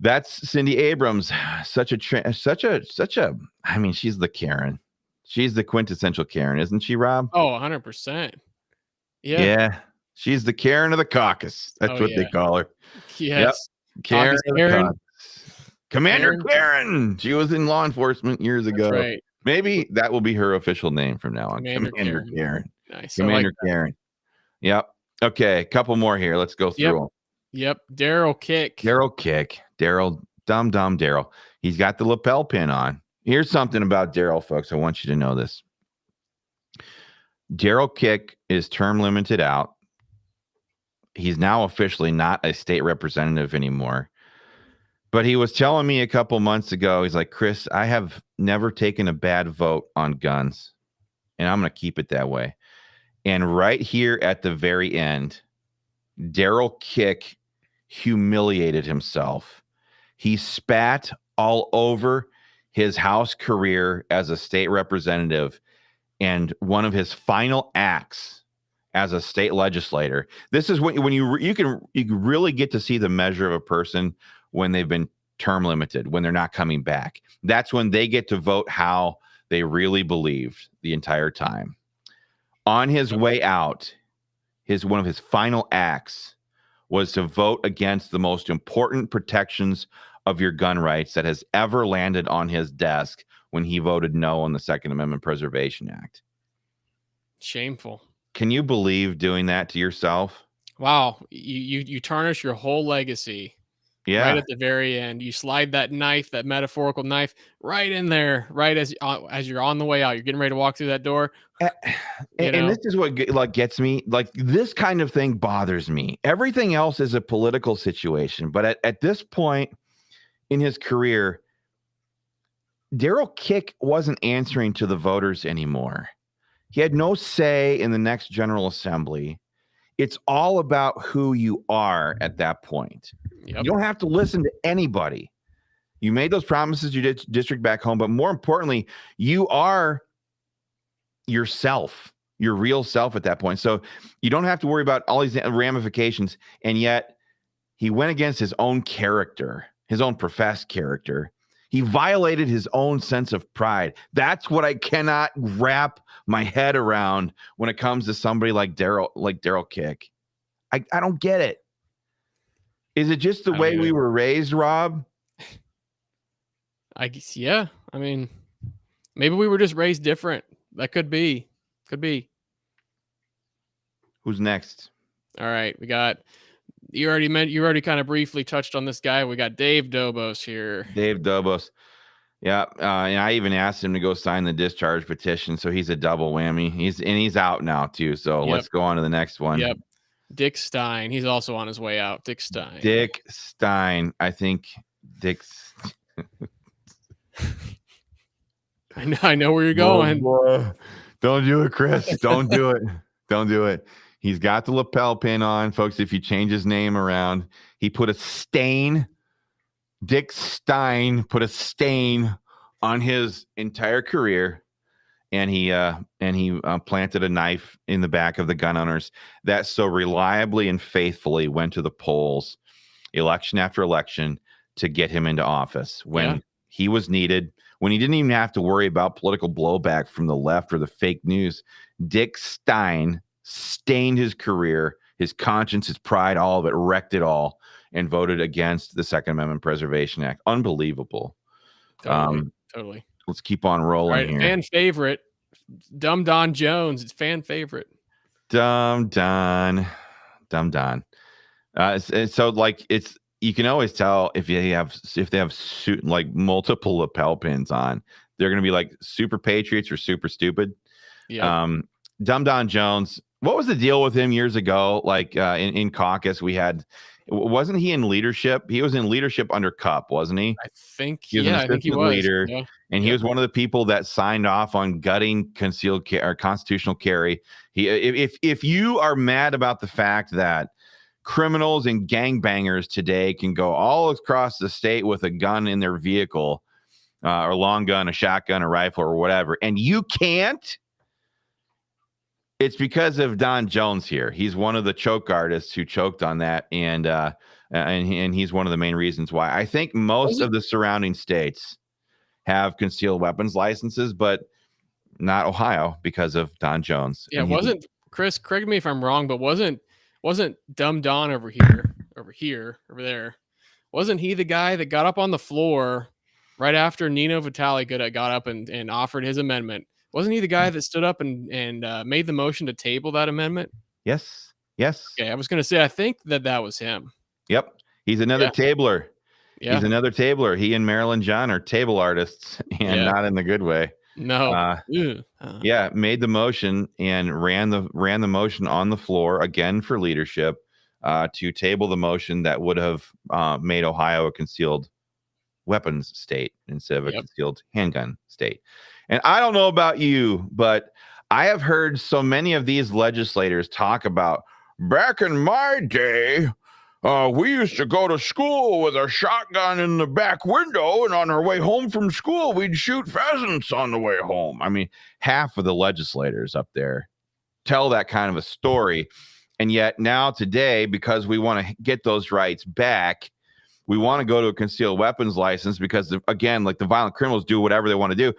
that's Cindy Abrams. Such a. I mean, she's the Karen. She's the quintessential Karen, isn't she, Rob? Oh, 100%. Yeah. Yeah. She's the Karen of the caucus. That's what they call her. Yes. Yep. Karen. Karen. Commander Karen. She was in law enforcement years ago. Right. Maybe that will be her official name from now on. Commander Karen. Nice. Commander Karen. Yep. Okay. A couple more here. Let's go through them. Yep. Daryl Kick. Daryl, dumb Daryl. He's got the lapel pin on. Here's something about Daryl, folks. I want you to know this. Daryl Kick is term limited out. He's now officially not a state representative anymore. But he was telling me a couple months ago, he's like, "Chris, I have never taken a bad vote on guns, and I'm going to keep it that way." And right here at the very end, Daryl Kick humiliated himself. He spat all over his House career as a state representative and one of his final acts as a state legislator. This is when you can really get to see the measure of a person when they've been term limited, when they're not coming back. That's when they get to vote how they really believed the entire time. On his way out, one of his final acts was to vote against the most important protections of your gun rights that has ever landed on his desk when he voted no on the Second Amendment Preservation Act. Shameful. Can you believe doing that to yourself? Wow. You tarnish your whole legacy. Yeah. Right at the very end, you slide that knife, that metaphorical knife, right in there, right as you're on the way out. You're getting ready to walk through that door. And this is what gets me. Like, this kind of thing bothers me. Everything else is a political situation, but at this point in his career, Daryl Kick wasn't answering to the voters anymore. He had no say in the next General Assembly. It's all about who you are at that point. Yep. You don't have to listen to anybody. You made those promises to your district back home, but more importantly, you are yourself, your real self at that point. So you don't have to worry about all these ramifications. And yet he went against his own character, his own professed character. He violated his own sense of pride. That's what I cannot wrap my head around when it comes to somebody like Daryl Kick. I don't get it. Is it just the way we were raised, Rob? I guess, yeah. I mean, maybe we were just raised different. That could be. Could be. Who's next? All right. We got, you already kind of briefly touched on this guy. We got Dave Dobos here. Dave Dobos. Yeah. And I even asked him to go sign the discharge petition. So he's a double whammy. He's out now too. So let's go on to the next one. Yep. Dick Stein. He's also on his way out. Dick Stein. I think Dick's. I know where you're going. Don't do it, Chris. Don't do it. Don't do it. He's got the lapel pin on, folks. If you change his name around, he put a stain Dick Stein put a stain on his entire career, and he planted a knife in the back of the gun owners that so reliably and faithfully went to the polls election after election to get him into office when he was needed, when he didn't even have to worry about political blowback from the left or the fake news. Dick Stein stained his career, his conscience, his pride, all of it, wrecked it all, and voted against the Second Amendment Preservation Act. Unbelievable. Totally. Let's keep on rolling here. Fan favorite, Dumb Don Jones. It's fan favorite. Dumb Don. So like you can always tell if they have like multiple lapel pins on, they're going to be like super patriots or super stupid. Yeah. Dumb Don Jones. What was the deal with him years ago? Like in caucus, wasn't he in leadership? He was in leadership under Cupp, wasn't he? I think he was an assistant leader, and he was one of the people that signed off on gutting constitutional carry. If you are mad about the fact that criminals and gangbangers today can go all across the state with a gun in their vehicle, or a long gun, a shotgun, a rifle, or whatever, and you can't, it's because of Don Jones here. He's one of the choke artists who choked on that, and he's one of the main reasons why. I think most of the surrounding states have concealed weapons licenses, but not Ohio because of Don Jones. Yeah, and Chris, correct me if I'm wrong, but wasn't Dumb Don over there? Wasn't he the guy that got up on the floor right after Nino Vitale got up and offered his amendment? Wasn't he the guy that stood up and made the motion to table that amendment? Yes. Okay, I was going to say, I think that was him. Yep. He's another tabler. Yeah. He's another tabler. He and Marilyn John are table artists, and not in the good way. No. Made the motion and ran the motion on the floor again for leadership to table the motion that would have made Ohio a concealed weapons state instead of a concealed handgun state. And I don't know about you, but I have heard so many of these legislators talk about, back in my day, we used to go to school with a shotgun in the back window, and on our way home from school, we'd shoot pheasants on the way home. I mean, half of the legislators up there tell that kind of a story. And yet now today, because we want to get those rights back, we want to go to a concealed weapons license because, again, like the violent criminals do whatever they want to do.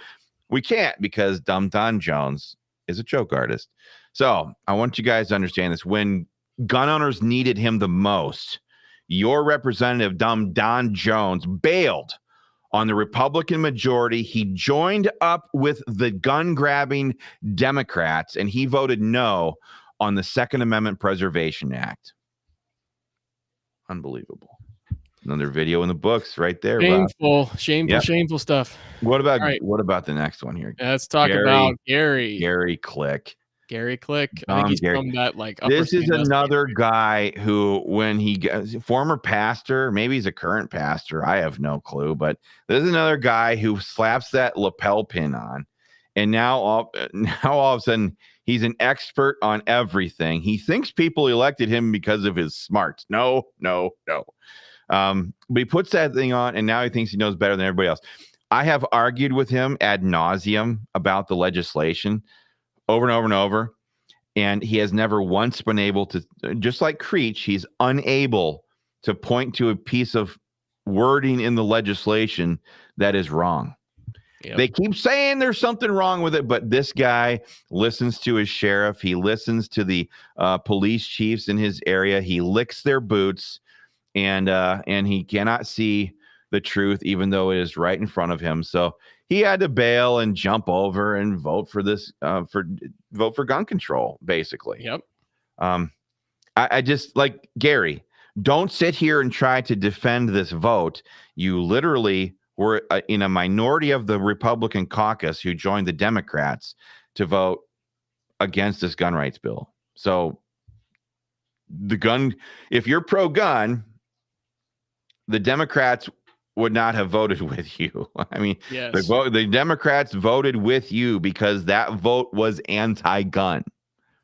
We can't because Dumb Don Jones is a choke artist. So I want you guys to understand this. When gun owners needed him the most, your representative, Dumb Don Jones, bailed on the Republican majority. He joined up with the gun-grabbing Democrats, and he voted no on the Second Amendment Preservation Act. Unbelievable. Another video in the books right there. Shameful stuff. What about the next one here? Let's talk about Gary Click. Gary Click. I think he's from that This is another guy who, when he former pastor, maybe he's a current pastor, I have no clue, but there's another guy who slaps that lapel pin on, and now all of a sudden he's an expert on everything. He thinks people elected him because of his smarts. No. But he puts that thing on, and now he thinks he knows better than everybody else. I have argued with him ad nauseum about the legislation over and over and over, and he has never once been able to, just like Creech, he's unable to point to a piece of wording in the legislation that is wrong. Yep. They keep saying there's something wrong with it, but this guy listens to his sheriff. He listens to the police chiefs in his area. He licks their boots. And he cannot see the truth, even though it is right in front of him. So he had to bail and jump over and vote for this, vote for gun control, basically. Yep. I just, like, Gary, don't sit here and try to defend this vote. You literally were in a minority of the Republican caucus who joined the Democrats to vote against this gun rights bill. So if you're pro-gun, the Democrats would not have voted with you. I mean, yes. The Democrats voted with you because that vote was anti-gun.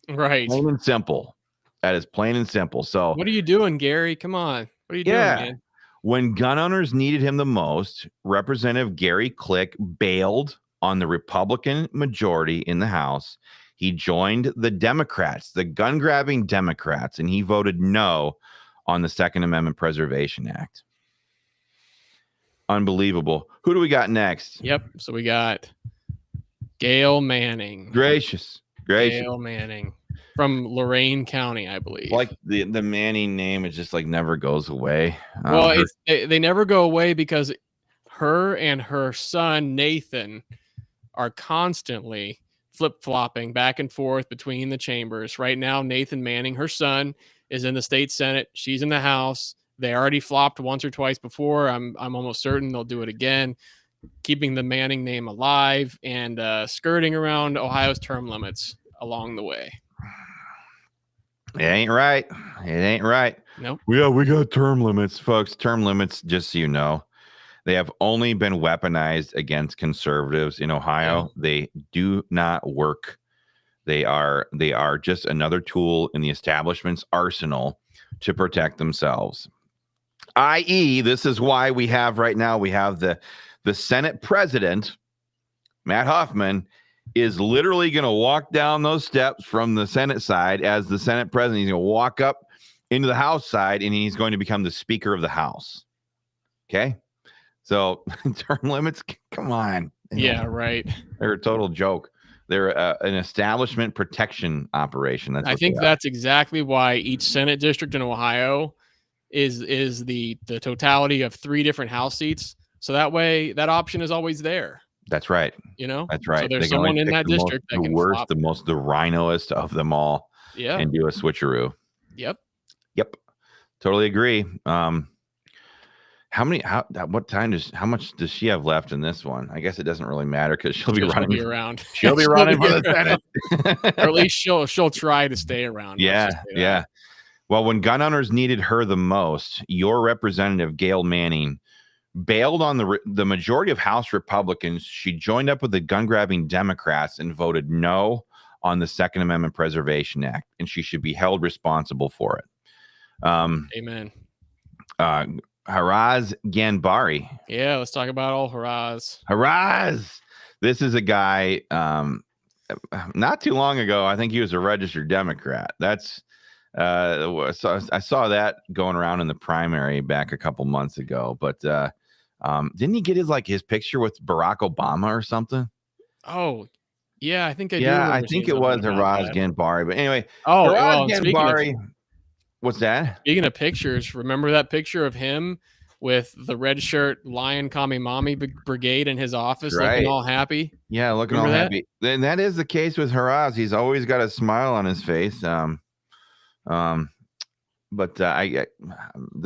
Right. Plain and simple. That is plain and simple. So what are you doing, Gary? Come on. What are you doing, man? When gun owners needed him the most, Representative Gary Click bailed on the Republican majority in the House. He joined the Democrats, the gun-grabbing Democrats, and he voted no on the Second Amendment Preservation Act. Unbelievable. Who do we got next? Yep. So we got Gail Manning. Gracious. Gail Manning from Lorain County, I believe. Like the Manning name, it just like never goes away. Well, they never go away because her and her son Nathan are constantly flip-flopping back and forth between the chambers. Right now, Nathan Manning, her son, is in the state Senate. She's in the House. They already flopped once or twice before. I'm almost certain they'll do it again, keeping the Manning name alive and skirting around Ohio's term limits along the way. It ain't right. It ain't right. Nope. Yeah, we got term limits, folks. Term limits, just so you know, they have only been weaponized against conservatives in Ohio. Yeah. They do not work. They are just another tool in the establishment's arsenal to protect themselves. I.e., this is why we have right now, we have the Senate president, Matt Hoffman, is literally going to walk down those steps from the Senate side as the Senate president. He's going to walk up into the House side, and he's going to become the Speaker of the House. Okay? So term limits, come on. Yeah, right. They're a total joke. They're an establishment protection operation. I think that's exactly why each Senate district in Ohio is the totality of 3 different House seats. So that way, that option is always there. That's right. You know, that's right. So there's someone in that district that can flop. The RINOest of them all. Yeah. And do a switcheroo. Yep. Totally agree. How much does she have left in this one? I guess it doesn't really matter because she'll be running around. She'll be running for the Senate. Or at least she'll try to stay around. Yeah. Well, when gun owners needed her the most, your representative Gail Manning bailed on the majority of House Republicans. She joined up with the gun-grabbing Democrats and voted no on the Second Amendment Preservation Act, and she should be held responsible for it. Amen. Haraz Ganbari. Yeah, let's talk about old Haraz. Haraz. This is a guy, not too long ago, I think he was a registered Democrat. That's so I saw that going around in the primary back a couple months ago. But didn't he get his picture with Barack Obama or something? Oh, yeah, I think I do. Yeah, I think it was Haraz Ganbari. But anyway, Haraz Ganbari. What's that? Speaking of pictures, remember that picture of him with the red shirt Lion Kami Mommy Brigade in his office, looking all happy? Yeah, looking all happy. Then that is the case with Haraz. He's always got a smile on his face. But the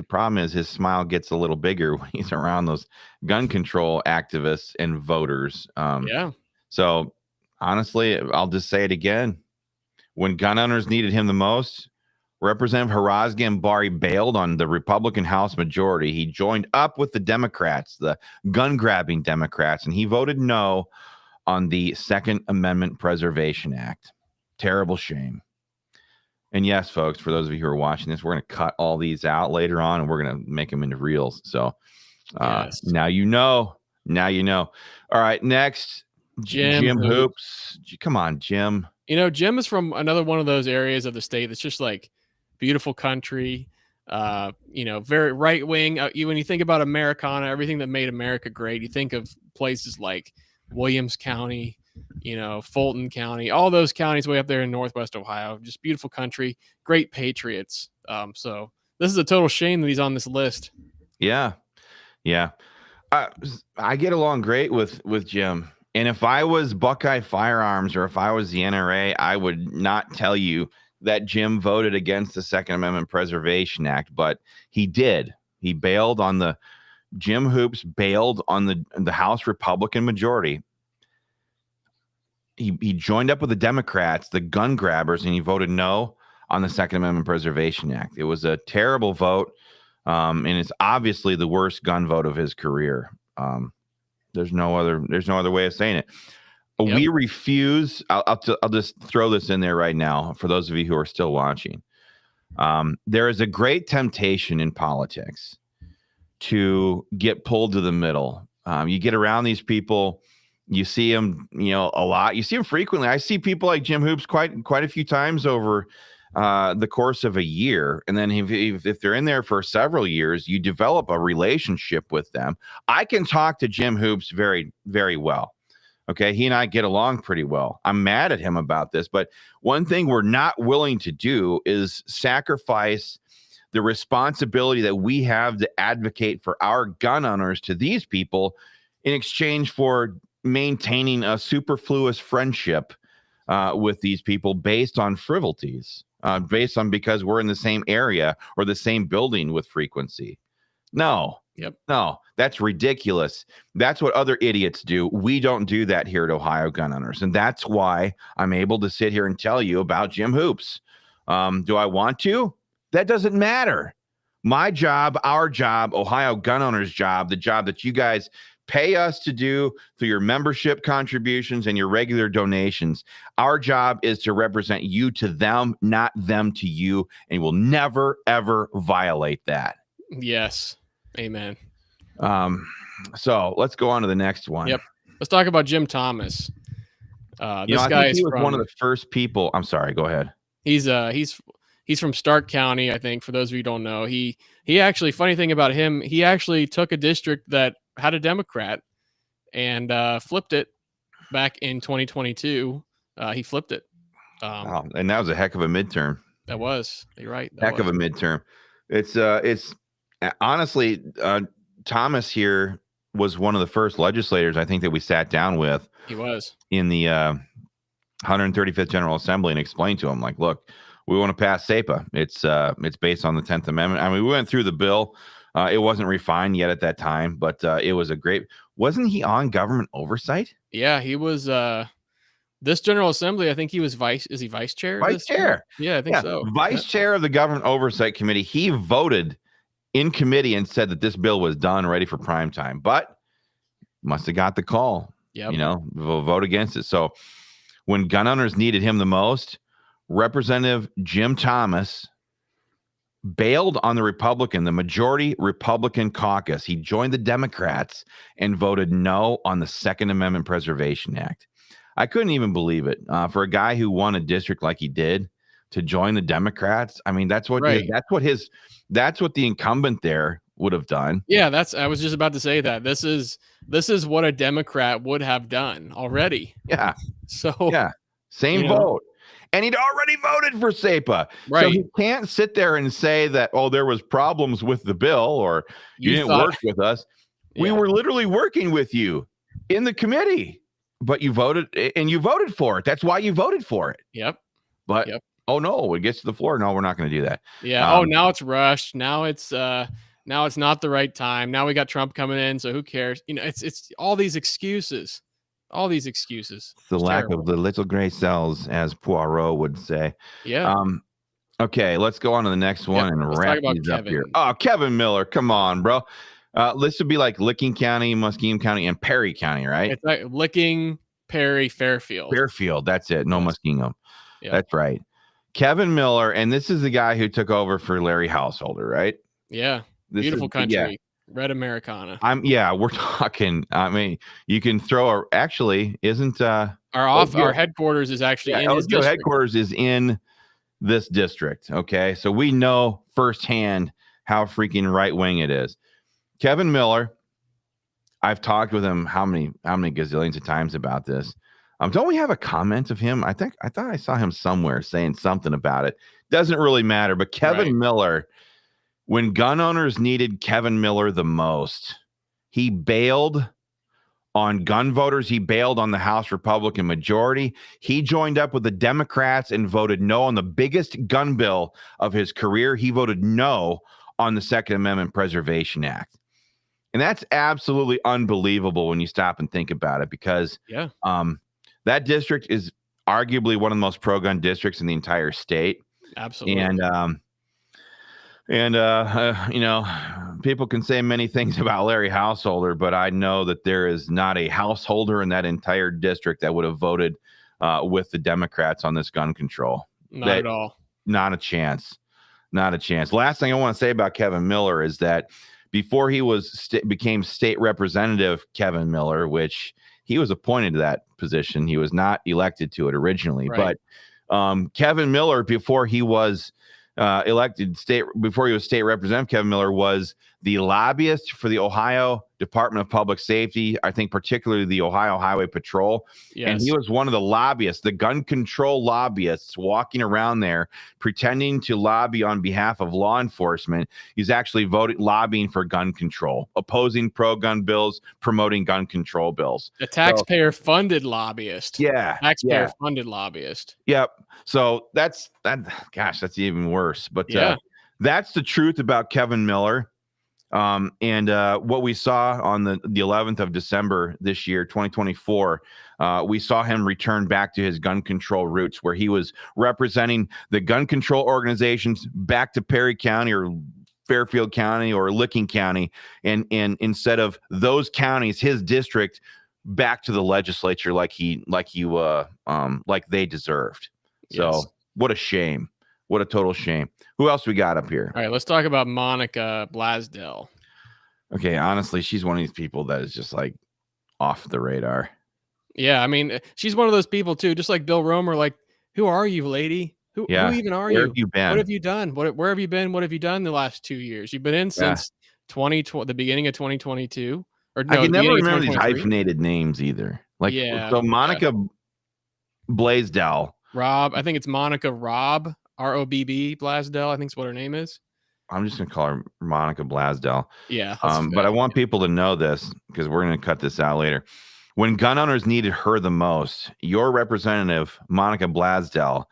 problem is his smile gets a little bigger when he's around those gun control activists and voters. Yeah. So honestly, I'll just say it again. When gun owners needed him the most, Representative Haraz Ganbari bailed on the Republican House majority. He joined up with the Democrats, the gun-grabbing Democrats, and he voted no on the Second Amendment Preservation Act. Terrible shame. And yes, folks, for those of you who are watching this, we're going to cut all these out later on, and we're going to make them into reels. So now you know. Now you know. All right, next, Jim Hoops. Come on, Jim. You know, Jim is from another one of those areas of the state that's just like beautiful country, very right wing. When you think about Americana, everything that made America great, you think of places like Williams County, Fulton County, all those counties way up there in Northwest Ohio. Just beautiful country, great patriots. So this is a total shame that he's on this list. Yeah. I get along great with Jim. And if I was Buckeye Firearms or if I was the NRA, I would not tell you that Jim voted against the Second Amendment Preservation Act, but he did. He bailed on Jim Hoops bailed on the House Republican majority. He joined up with the Democrats, the gun grabbers, and he voted no on the Second Amendment Preservation Act. It was a terrible vote, and it's obviously the worst gun vote of his career. There's no other way of saying it. Yep. We refuse. I'll just throw this in there right now for those of you who are still watching. There is a great temptation in politics to get pulled to the middle. You get around these people, you see them, a lot. You see them frequently. I see people like Jim Hoops quite a few times over the course of a year. And then if they're in there for several years, you develop a relationship with them. I can talk to Jim Hoops very, very well. Okay. He and I get along pretty well. I'm mad at him about this, but one thing we're not willing to do is sacrifice the responsibility that we have to advocate for our gun owners to these people in exchange for maintaining a superfluous friendship with these people based on frivolities, because we're in the same area or the same building with frequency. No. Yep. No, that's ridiculous. That's what other idiots do. We don't do that here at Ohio Gun Owners. And that's why I'm able to sit here and tell you about Jim Hoops. Do I want to? That doesn't matter. My job, our job, Ohio Gun Owners' job, the job that you guys pay us to do through your membership contributions and your regular donations. Our job is to represent you to them, not them to you. And we'll never, ever violate that. Yes. Amen. So let's go on to the next one. Yep. Let's talk about Jim Thomas. I think he was one of the first people. I'm sorry. Go ahead. He's from Stark County, I think, for those of you who don't know. He actually, funny thing about him, he actually took a district that had a Democrat and flipped it back in 2022. He flipped it. And that was a heck of a midterm. That was. You're right. Heck of a midterm. It's honestly, Thomas here was one of the first legislators I think that we sat down with. He was in the 135th General Assembly and explained to him, like, look, we want to pass SAPA. It's based on the 10th Amendment. I mean, we went through the bill. It wasn't refined yet at that time, but it was wasn't he on government oversight? Yeah, he was. This General Assembly, I think he was vice chair? Vice chair. Yeah, I think so. Vice chair of the Government Oversight Committee. He voted in committee and said that this bill was done, ready for prime time, but must have got the call. Yeah, vote against it. So when gun owners needed him the most, Representative Jim Thomas bailed on the majority Republican caucus. He joined the Democrats and voted no on the Second Amendment Preservation Act. I couldn't even believe it. For a guy who won a district like he did to join the Democrats. I mean, that's what the incumbent there would have done. Yeah, I was just about to say that. This is what a Democrat would have done already. Yeah. So yeah, same vote. And he'd already voted for SAPA. Right. So he can't sit there and say that, oh, there was problems with the bill or you didn't work with us. Yeah. We were literally working with you in the committee, but you voted for it. That's why you voted for it. Yep. But oh no, it gets to the floor. No, we're not going to do that. Yeah. Now it's rushed. Now it's not the right time. Now we got Trump coming in. So who cares? It's all these excuses. It's the lack of the little gray cells, as Poirot would say. Yeah. Okay, let's go on to the next one and wrap these up here. Oh, Kevin Miller, come on, bro. This would be like Licking County, Muskingum County, and Perry County, right? It's like Licking, Perry, Fairfield. Fairfield, that's it. No Muskingum. Yep. That's right. Kevin Miller, and this is the guy who took over for Larry Householder, right? Yeah. Beautiful country. Yeah. Red Americana. We're talking. I mean, you can throw isn't our headquarters is actually in his district. Headquarters is in this district. Okay. So we know firsthand how freaking right wing it is. Kevin Miller, I've talked with him how many gazillions of times about this. Don't we have a comment of him? I thought I saw him somewhere saying something about it. Doesn't really matter, but Kevin Miller, when gun owners needed Kevin Miller the most, he bailed on gun voters. He bailed on the House Republican majority. He joined up with the Democrats and voted no on the biggest gun bill of his career. He voted no on the Second Amendment Preservation Act. And that's absolutely unbelievable when you stop and think about it, because that district is arguably one of the most pro-gun districts in the entire state. Absolutely. And people can say many things about Larry Householder, but I know that there is not a householder in that entire district that would have voted with the Democrats on this gun control. Not at all. Not a chance. Not a chance. Last thing I want to say about Kevin Miller is that before he became state representative, Kevin Miller, which he was appointed to that position. He was not elected to it originally, Right. but Kevin Miller, before he was before he was state representative, Kevin Miller was the lobbyist for the Ohio Department of Public Safety, I think particularly the Ohio Highway Patrol. Yes. And he was one of the lobbyists, the gun control lobbyists walking around there pretending to lobby on behalf of law enforcement. He's actually lobbying for gun control, opposing pro-gun bills, promoting gun control bills. A taxpayer-funded lobbyist. Yeah. Taxpayer-funded lobbyist. Yep. So that's even worse. But that's the truth about Kevin Miller. And what we saw on the 11th of December this year, 2024, we saw him return back to his gun control roots, where he was representing the gun control organizations back to Perry County or Fairfield County or Licking County, and instead of those counties, his district, back to the legislature like they deserved. So what a shame. What a total shame. Who else we got up here? All right, let's talk about Monica Blasdell. Okay, honestly, she's one of these people that is just like off the radar. Yeah, I mean, she's one of those people too, just like Bill Romer. Like, who are you, lady? Who even are you? Where have you been? What have you done? Where have you been? What have you done the last 2 years? You've been in since the beginning of 2022. Or no, I can never remember these 2023? hyphenated names either. Like, so Monica Blasdell. Rob, I think it's Monica Robb, ROBB Blasdell, I think is what her name is. I'm just going to call her Monica Blasdell. Yeah. But I want people to know this because we're going to cut this out later. When gun owners needed her the most, your representative, Monica Blasdell,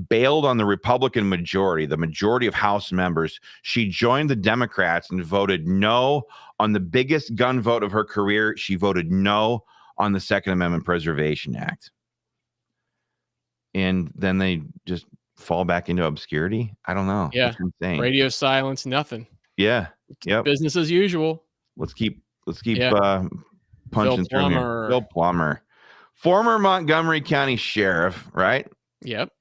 bailed on the Republican majority, the majority of House members. She joined the Democrats and voted no on the biggest gun vote of her career. She voted no on the Second Amendment Preservation Act. And then they just fall back into obscurity. I don't know. Yeah. Radio silence, nothing. Yeah. Yep. Business as usual. Let's keep punching through here. Phil Plummer, former Montgomery County Sheriff, right? Yep.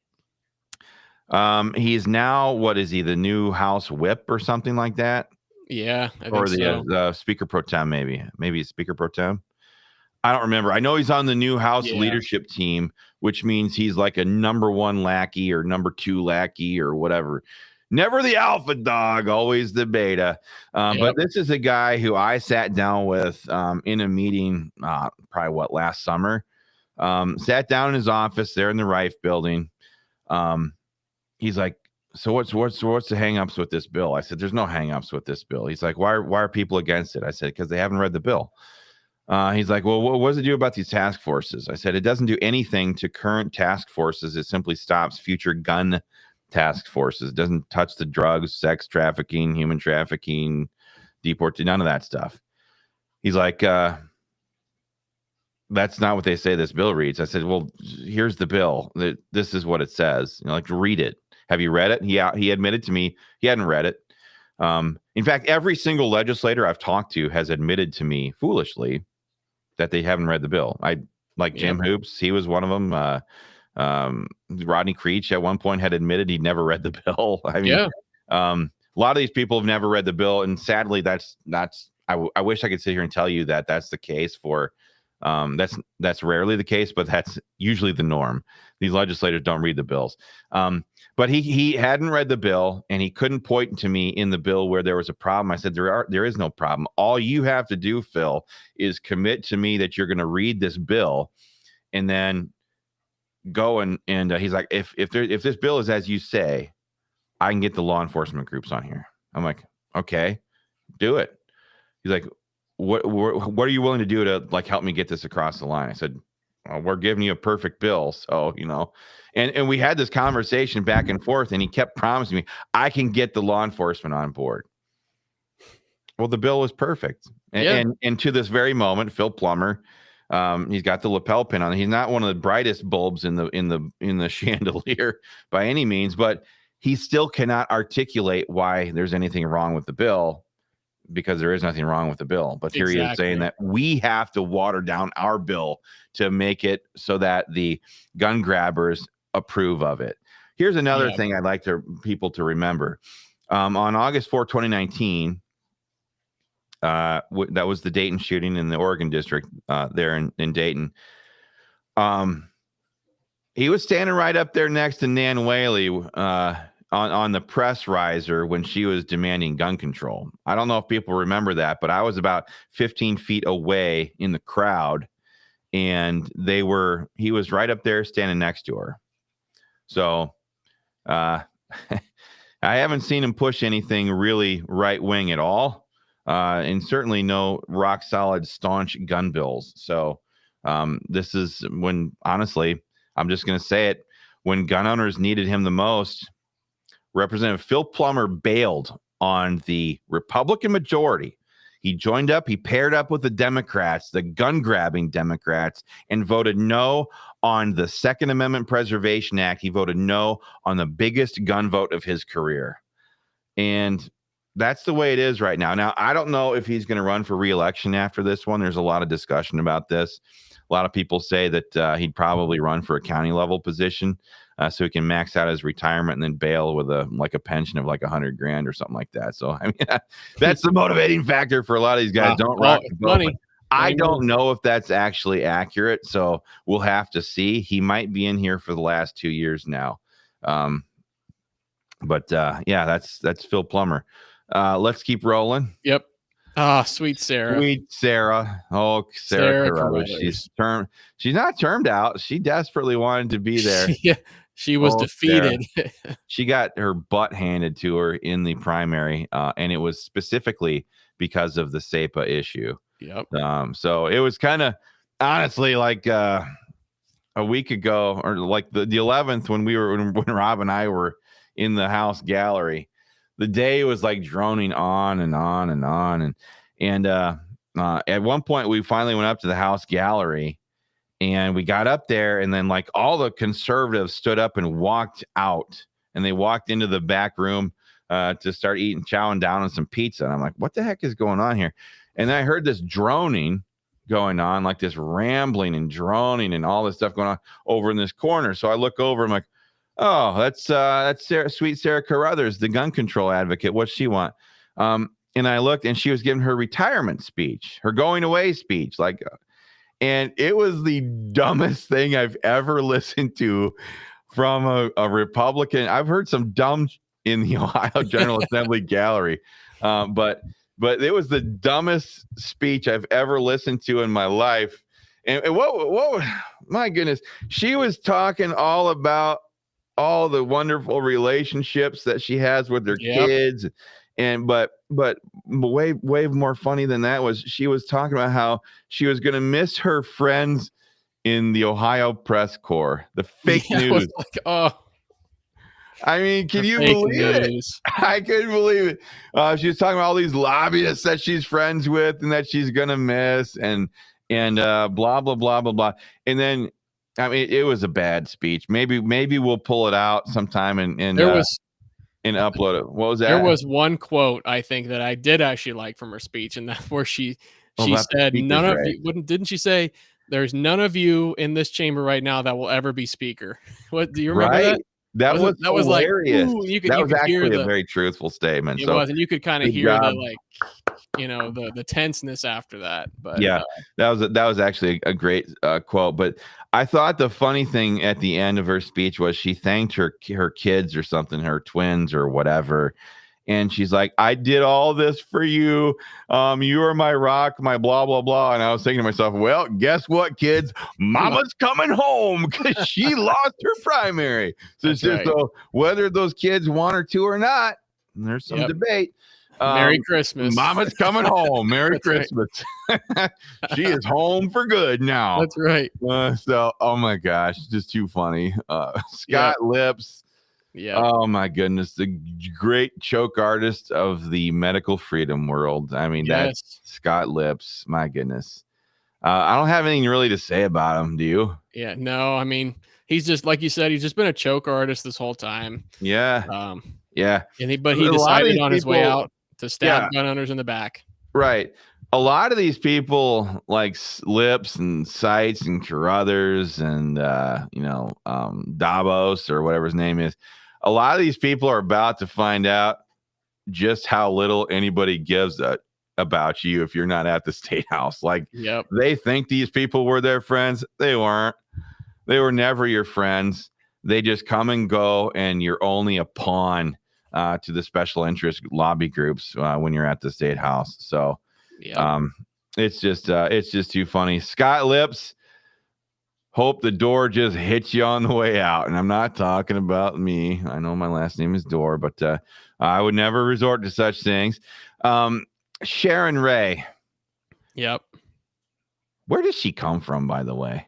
He's now, what is he, the new House Whip or something like that? Yeah. Or the Speaker Pro Tem, maybe Speaker Pro Tem. I don't remember. I know he's on the new House leadership team, which means he's like a number 1 lackey or number 2 lackey or whatever. Never the alpha dog, always the beta. But this is a guy who I sat down with in a meeting, probably last summer. Sat down in his office there in the Rife building. He's like, so what's the hang-ups with this bill? I said, there's no hang-ups with this bill. He's like, why are people against it? I said, because they haven't read the bill. He's like, well, what does it do about these task forces? I said, it doesn't do anything to current task forces. It simply stops future gun task forces. It doesn't touch the drugs, sex trafficking, human trafficking, deportation, none of that stuff. He's like, that's not what they say this bill reads. I said, well, here's the bill. This is what it says. Like, read it. Have you read it? He admitted to me he hadn't read it. In fact, every single legislator I've talked to has admitted to me foolishly that they haven't read the bill. Jim Hoops, he was one of them. Rodney Creech at one point had admitted he'd never read the bill. I mean, a lot of these people have never read the bill, and sadly, I wish I could sit here and tell you that that's the case for. That's rarely the case, but that's usually the norm. These legislators don't read the bills. But he hadn't read the bill, and he couldn't point to me in the bill where there was a problem. I said, there is no problem. All you have to do, Phil, is commit to me that you're going to read this bill, and then go and he's like, if this bill is as you say, I can get the law enforcement groups on here. I'm like, okay, do it. He's like, what are you willing to do to like help me get this across the line? I said, well, we're giving you a perfect bill. So, and we had this conversation back and forth, and he kept promising me I can get the law enforcement on board. Well, the bill was perfect. And to this very moment, Phil Plummer, he's got the lapel pin on. He's not one of the brightest bulbs in the chandelier by any means, but he still cannot articulate why there's anything wrong with the bill, because there is nothing wrong with the bill. But here he is saying that we have to water down our bill to make it so that the gun grabbers approve of it. Here's another thing I'd like people to remember. On August 4, 2019, That was the Dayton shooting in the Oregon district there in Dayton. He was standing right up there next to Nan Whaley on the press riser when she was demanding gun control. I don't know if people remember that, but I was about 15 feet away in the crowd, and he was right up there standing next to her. So I haven't seen him push anything really right wing at all. And certainly no rock solid, staunch gun bills. So this is when, honestly, I'm just going to say it, when gun owners needed him the most, Representative Phil Plummer bailed on the Republican majority. He joined up, he paired up with the Democrats, the gun-grabbing Democrats, and voted no on the Second Amendment Preservation Act. He voted no on the biggest gun vote of his career. And that's the way it is right now. Now, I don't know if he's going to run for re-election after this one. There's a lot of discussion about this. A lot of people say that he'd probably run for a county level position so he can max out his retirement and then bail with a pension of like $100,000 or something like that. So I mean, that's the motivating factor for a lot of these guys. Don't rock the boat. Money. I don't know if that's actually accurate, so we'll have to see. He might be in here for the last 2 years now. But yeah, that's Phil Plummer. Let's keep rolling. Yep. Sweet Sarah. Sweet Sarah. Oh, Sarah Carruthers. She's not termed out. She desperately wanted to be there. She was defeated. She got her butt handed to her in the primary, and it was specifically because of the SAPA issue. Yep. So it was kind of honestly like a week ago, or like the 11th when Rob and I were in the House gallery. The day was like droning on and on and on. And at one point we finally went up to the House gallery, and we got up there, and then like all the conservatives stood up and walked out, and they walked into the back room to start chowing down on some pizza. And I'm like, what the heck is going on here? And then I heard this droning going on, like this rambling and droning and all this stuff going on over in this corner. So I look over, I'm like, oh, that's sweet Sarah Carruthers, the gun control advocate. What's she want? And I looked, and she was giving her retirement speech, her going away speech, and it was the dumbest thing I've ever listened to from a Republican. I've heard some dumb in the Ohio General Assembly gallery, but it was the dumbest speech I've ever listened to in my life. And what? My goodness, she was talking all about all the wonderful relationships that she has with her kids, but way more funny than that was she was talking about how she was going to miss her friends in the Ohio Press Corps, the fake news. I mean, can you believe it? I couldn't believe it. She was talking about all these lobbyists that she's friends with and that she's going to miss, and blah blah blah blah blah. And then, I mean, it was a bad speech. Maybe we'll pull it out sometime and upload it. What was that? There was one quote I think that I did actually like from her speech, and that's where she said, "None of you." Didn't she say, "There's none of you in this chamber right now that will ever be speaker"? What do you remember that? That was hilarious. Like, ooh, that was actually a very truthful statement. It was, and you could kind of hear the tenseness after that. But yeah, that was actually a great quote. But I thought the funny thing at the end of her speech was she thanked her kids or something, her twins or whatever. And she's like, I did all this for you. You are my rock, my blah, blah, blah. And I was thinking to myself, well, guess what, kids? Mama's coming home because she lost her primary. So it's just whether those kids want her to or not, there's some debate. Merry Christmas. Mama's coming home. Merry Christmas. She is home for good now. That's right. So, oh my gosh, just too funny. Scott Lips. Yeah. Oh my goodness, the great choke artist of the medical freedom world. I mean, that's Scott Lips. My goodness. I don't have anything really to say about him. Do you? Yeah. No. I mean, he's just, like you said, he's just been a choke artist this whole time. Yeah. Yeah. But he decided on his way out to stab gun owners in the back. Right. A lot of these people like Lips and Seitz and Carruthers and Davos or whatever his name is. A lot of these people are about to find out just how little anybody gives a about you if you're not at the state house. Like, Yep. they think these people were their friends. They weren't. They were never your friends. They just come and go, and you're only a pawn to the special interest lobby groups when you're at the state house. So it's just too funny. Scott Lips, hope the door just hits you on the way out. And I'm not talking about me. I know my last name is Door, but I would never resort to such things. Sharon Ray. Yep. Where did she come from, by the way?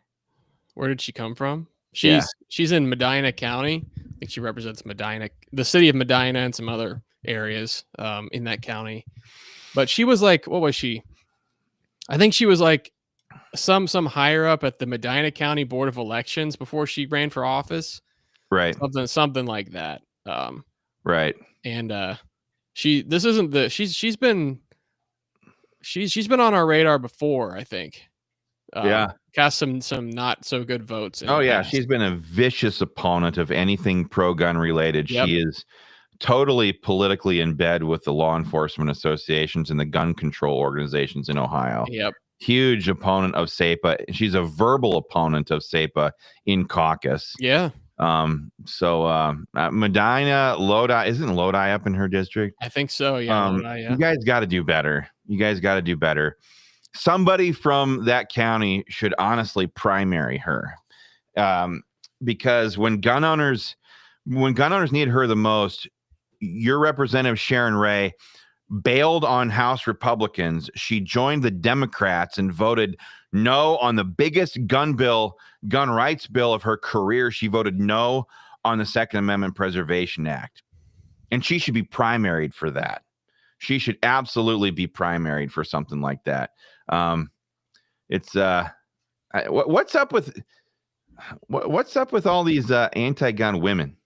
Where did she come from? She's in Medina County. I think she represents Medina, the city of Medina, and some other areas in that county. But she was like, what was she? I think she was like some higher up at the Medina County Board of Elections before she ran for office. Right. Something like that. Right. And she's been on our radar before, I think. Cast some not so good votes. Oh yeah, she's been a vicious opponent of anything pro-gun related. Yep. She is totally politically in bed with the law enforcement associations and the gun control organizations in Ohio. Yep. Huge opponent of SAPA. She's a verbal opponent of SAPA in caucus. Yeah. Medina, Lodi, isn't Lodi up in her district? I think so. Yeah. Lodi, yeah. You guys got to do better. Somebody from that county should honestly primary her, because when gun owners need her the most, your representative Sharon Ray bailed on House Republicans. She joined the Democrats and voted no on the biggest gun rights bill of her career. She voted no on the Second Amendment Preservation Act, and she should be primaried for that. She should absolutely be primaried for something like that. What's up with all these anti-gun women?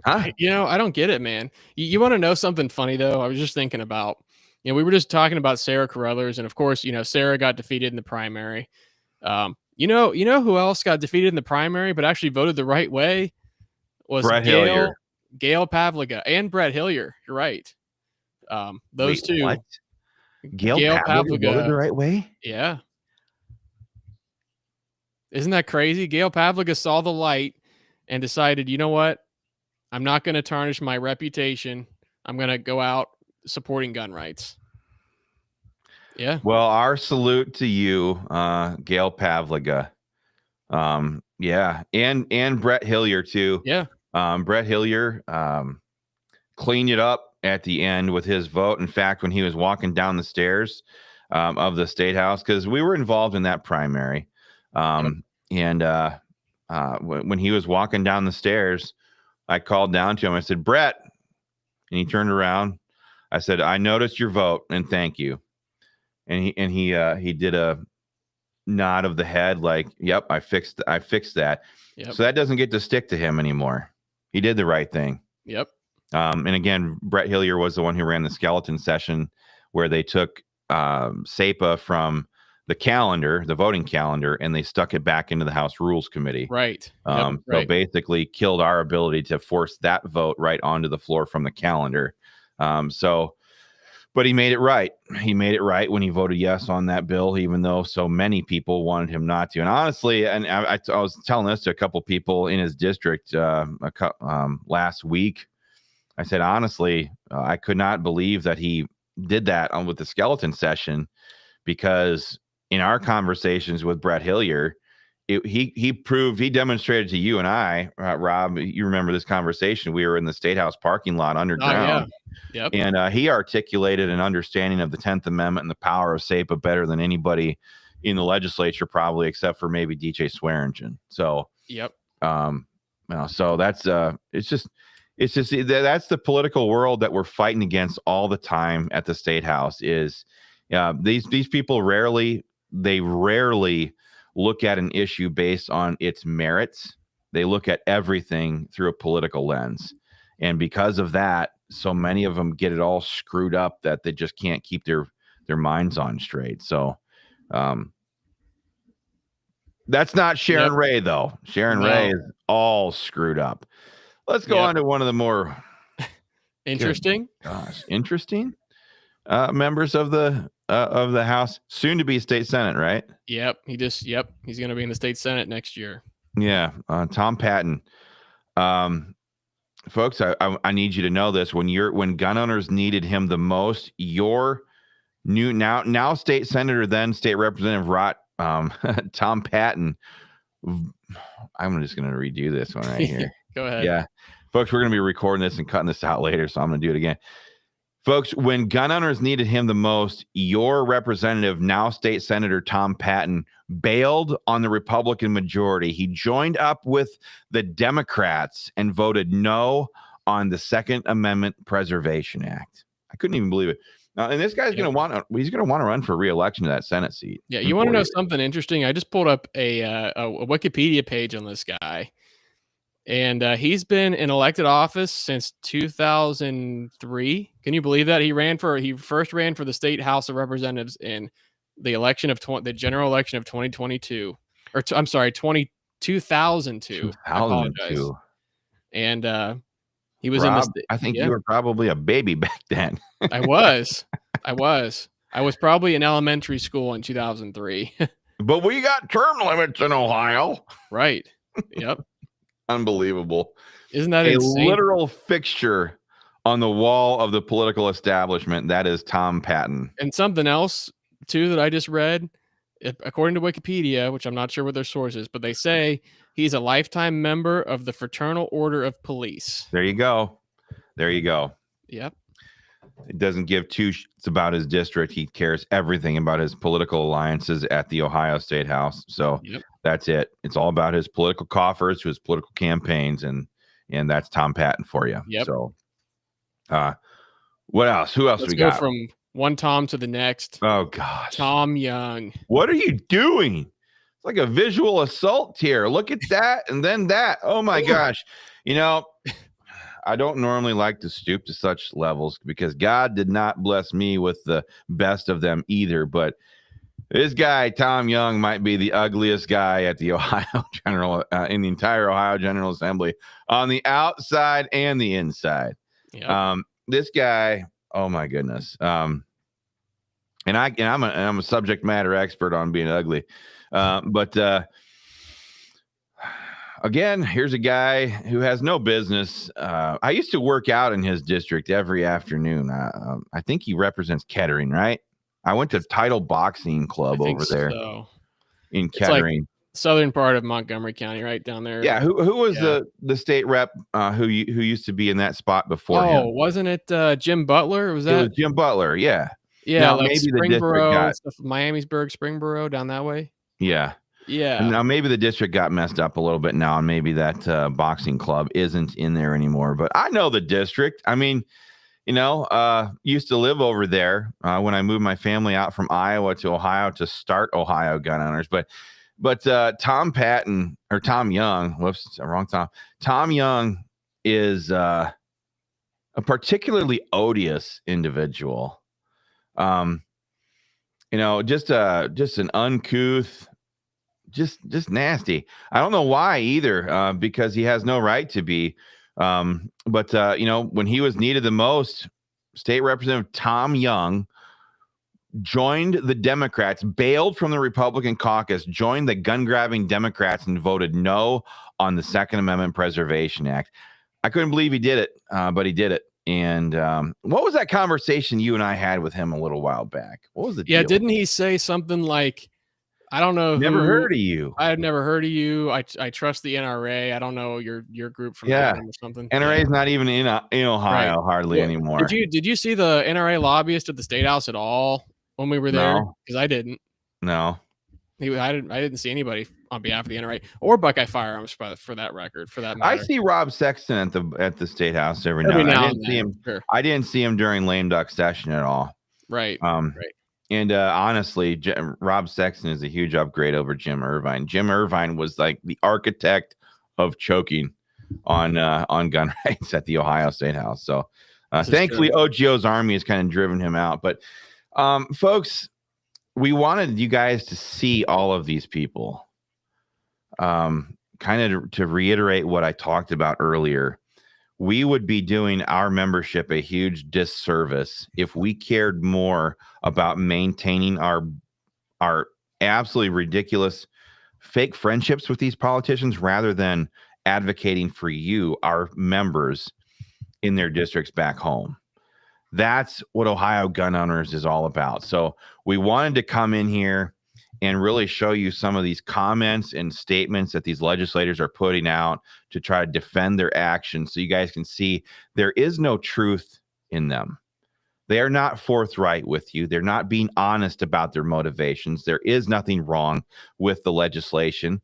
Huh? I don't get it, man. You want to know something funny though? I was just thinking about, we were just talking about Sarah Carruthers, and of course, Sarah got defeated in the primary. You know who else got defeated in the primary but actually voted the right way? Was Gail Pavliga and Brett Hillier. You're right. Those two. What? Gail Pavliga voted the right way? Yeah. Isn't that crazy? Gail Pavliga saw the light and decided, you know what? I'm not going to tarnish my reputation. I'm going to go out supporting gun rights. Yeah. Well, our salute to you, Gail Pavliga. Yeah. And Brett Hillier too. Yeah. Brett Hillier cleaned it up at the end with his vote. In fact, when he was walking down the stairs of the state house, because we were involved in that primary. And when he was walking down the stairs, I called down to him. I said, Brett, and he turned around. I said, I noticed your vote and thank you. And he did a nod of the head like, yep, I fixed that. Yep. So that doesn't get to stick to him anymore. He did the right thing. Yep. And again, Brett Hillier was the one who ran the skeleton session where they took SAPA from the calendar, the voting calendar, and they stuck it back into the House Rules Committee. Right. So basically killed our ability to force that vote right onto the floor from the calendar. But he made it right. He made it right when he voted yes on that bill, even though so many people wanted him not to. And honestly, and I was telling this to a couple people in his district last week. I said, honestly, I could not believe that he did that with the skeleton session, because in our conversations with Brett Hillier, he demonstrated to you and I, Rob, you remember this conversation. We were in the State House parking lot underground. Yep. And he articulated an understanding of the 10th Amendment and the power of SAPA better than anybody in the legislature, probably, except for maybe DJ Swearingen. So, yep. So that's it's just that's the political world that we're fighting against all the time at the State House. Is these people rarely look at an issue based on its merits. They look at everything through a political lens. And because of that, so many of them get it all screwed up that they just can't keep their minds on straight. So that's not Sharon Ray, though. Sharon Ray is all screwed up. Let's go on to one of the more interesting members of the of the House, soon to be state Senate, right? Yep. He's going to be in the state Senate next year. Yeah. Tom Patton. Folks, I need you to know this. When gun owners needed him the most, your new now state senator, then state representative Tom Patton. I'm just going to redo this one right here. Go ahead. Yeah. Folks, we're going to be recording this and cutting this out later, so I'm going to do it again. Folks, when gun owners needed him the most, your representative, now state senator Tom Patton, bailed on the Republican majority. He joined up with the Democrats and voted no on the Second Amendment Preservation Act. I couldn't even believe it. And this guy's going to want to run for re-election to that Senate seat. Yeah, you want to know something interesting? I just pulled up a Wikipedia page on this guy. And he's been in elected office since 2003. Can you believe that? He first ran for the state House of Representatives in the election of the general election of 2022, or I'm sorry, 2002. I apologize. And he was Rob, in this. I think you were probably a baby back then. I was probably in elementary school in 2003. But we got term limits in Ohio. Right. Yep. Unbelievable. Isn't that insane? Literal fixture on the wall of the political establishment? That is Tom Patton. And something else too that I just read, according to Wikipedia, which I'm not sure what their source is, but they say he's a lifetime member of the Fraternal Order of Police. There you go. Yep. It doesn't give two shits about his district. He cares everything about his political alliances at the Ohio State House. So that's it. It's all about his political coffers, his political campaigns, and that's Tom Patton for you. Yep. So, what else? Who else Let's we go got? From one Tom to the next. Oh gosh, Tom Young. What are you doing? It's like a visual assault here. Look at that, and then that. Oh my gosh, I don't normally like to stoop to such levels because God did not bless me with the best of them either. But this guy, Tom Young, might be the ugliest guy at the Ohio General, in the entire Ohio General Assembly, on the outside and the inside. Yep. This guy, oh my goodness. I'm a subject matter expert on being ugly. But again, here's a guy who has no business. I used to work out in his district every afternoon. I think he represents Kettering, right? I went to Title Boxing Club over there in Kettering. Like southern part of Montgomery County, right down there. Yeah. Who was the state rep who used to be in that spot before him? Oh, wasn't it Jim Butler? It was Jim Butler. Yeah. Yeah. Now, like maybe Springboro, Miamisburg, Springboro down that way. Yeah. Yeah. And now maybe the district got messed up a little bit now, and maybe that boxing club isn't in there anymore. But I know the district. I mean, used to live over there when I moved my family out from Iowa to Ohio to start Ohio gun owners. But Tom Patton or Tom Young, whoops, wrong Tom. Tom Young is a particularly odious individual. Just an uncouth. Just nasty. I don't know why either, because he has no right to be. But when he was needed the most, State Representative Tom Young joined the Democrats, bailed from the Republican caucus, joined the gun-grabbing Democrats, and voted no on the Second Amendment Preservation Act. I couldn't believe he did it, but he did it. And what was that conversation you and I had with him a little while back? What was the deal? Yeah, didn't he say something like, I don't know. Never heard of you. I had never heard of you. I trust the NRA. I don't know your group from or something. NRA is not even in Ohio hardly anymore. Did you see the NRA lobbyist at the State House at all when we were there? Because I didn't. No. I didn't see anybody on behalf of the NRA or Buckeye Firearms for that record. For that matter. I see Rob Sexton at the State House every now and then. I didn't see him. Sure. I didn't see him during lame duck session at all. Right. Right. And honestly, Rob Sexton is a huge upgrade over Jim Irvine. Jim Irvine was like the architect of choking on gun rights at the Ohio State House. So thankfully, OGO's Army has kind of driven him out. But folks, we wanted you guys to see all of these people. Kind of to reiterate what I talked about earlier. we would be doing our membership a huge disservice if we cared more about maintaining our absolutely ridiculous fake friendships with these politicians rather than advocating for you, our members, in their districts back home. That's what Ohio Gun Owners is all about. So we wanted to come in here and really show you some of these comments and statements that these legislators are putting out to try to defend their actions, so you guys can see there is no truth in them. They are not forthright with you. They're not being honest about their motivations. There is nothing wrong with the legislation.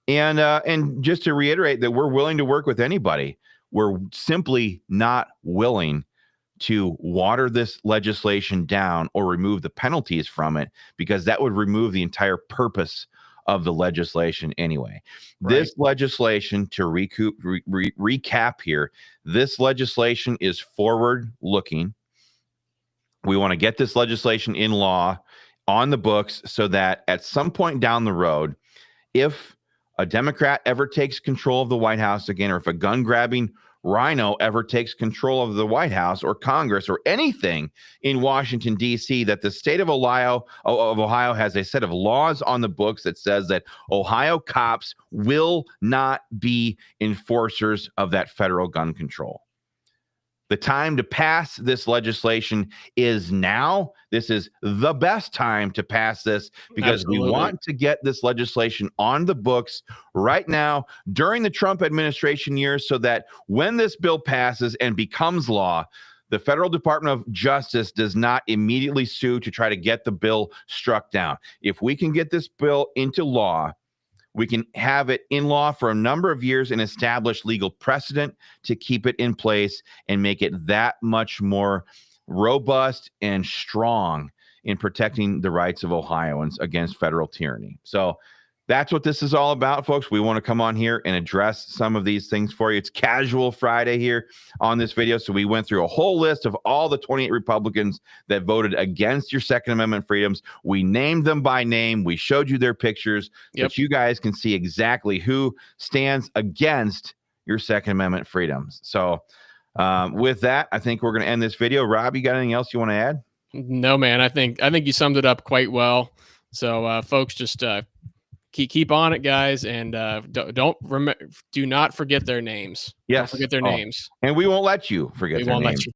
And just to reiterate that we're willing to work with anybody. We're simply not willing to water this legislation down or remove the penalties from it, because that would remove the entire purpose of the legislation anyway. Right. This legislation, to recap here, this legislation is forward-looking. We want to get this legislation in law on the books so that at some point down the road, if a Democrat ever takes control of the White House again, or if a gun-grabbing RINO ever takes control of the White House or Congress or anything in Washington, D.C., that the state of Ohio has a set of laws on the books that says that Ohio cops will not be enforcers of that federal gun control. The time to pass this legislation is now. This is the best time to pass this, because Absolutely. We want to get this legislation on the books right now during the Trump administration years, so that when this bill passes and becomes law, the Federal Department of Justice does not immediately sue to try to get the bill struck down. If we can get this bill into law, we can have it in law for a number of years and establish legal precedent to keep it in place and make it that much more robust and strong in protecting the rights of Ohioans against federal tyranny. So that's what this is all about, folks. We want to come on here and address some of these things for you. It's Casual Friday here on this video. So we went through a whole list of all the 28 Republicans that voted against your Second Amendment freedoms. We named them by name. We showed you their pictures, but you guys can see exactly who stands against your Second Amendment freedoms. So with that, I think we're going to end this video. Rob, you got anything else you want to add? No, man. I think you summed it up quite well. So folks, just keep on it, guys, and do not forget their names. Yes, don't forget their names, and we won't let you forget their names.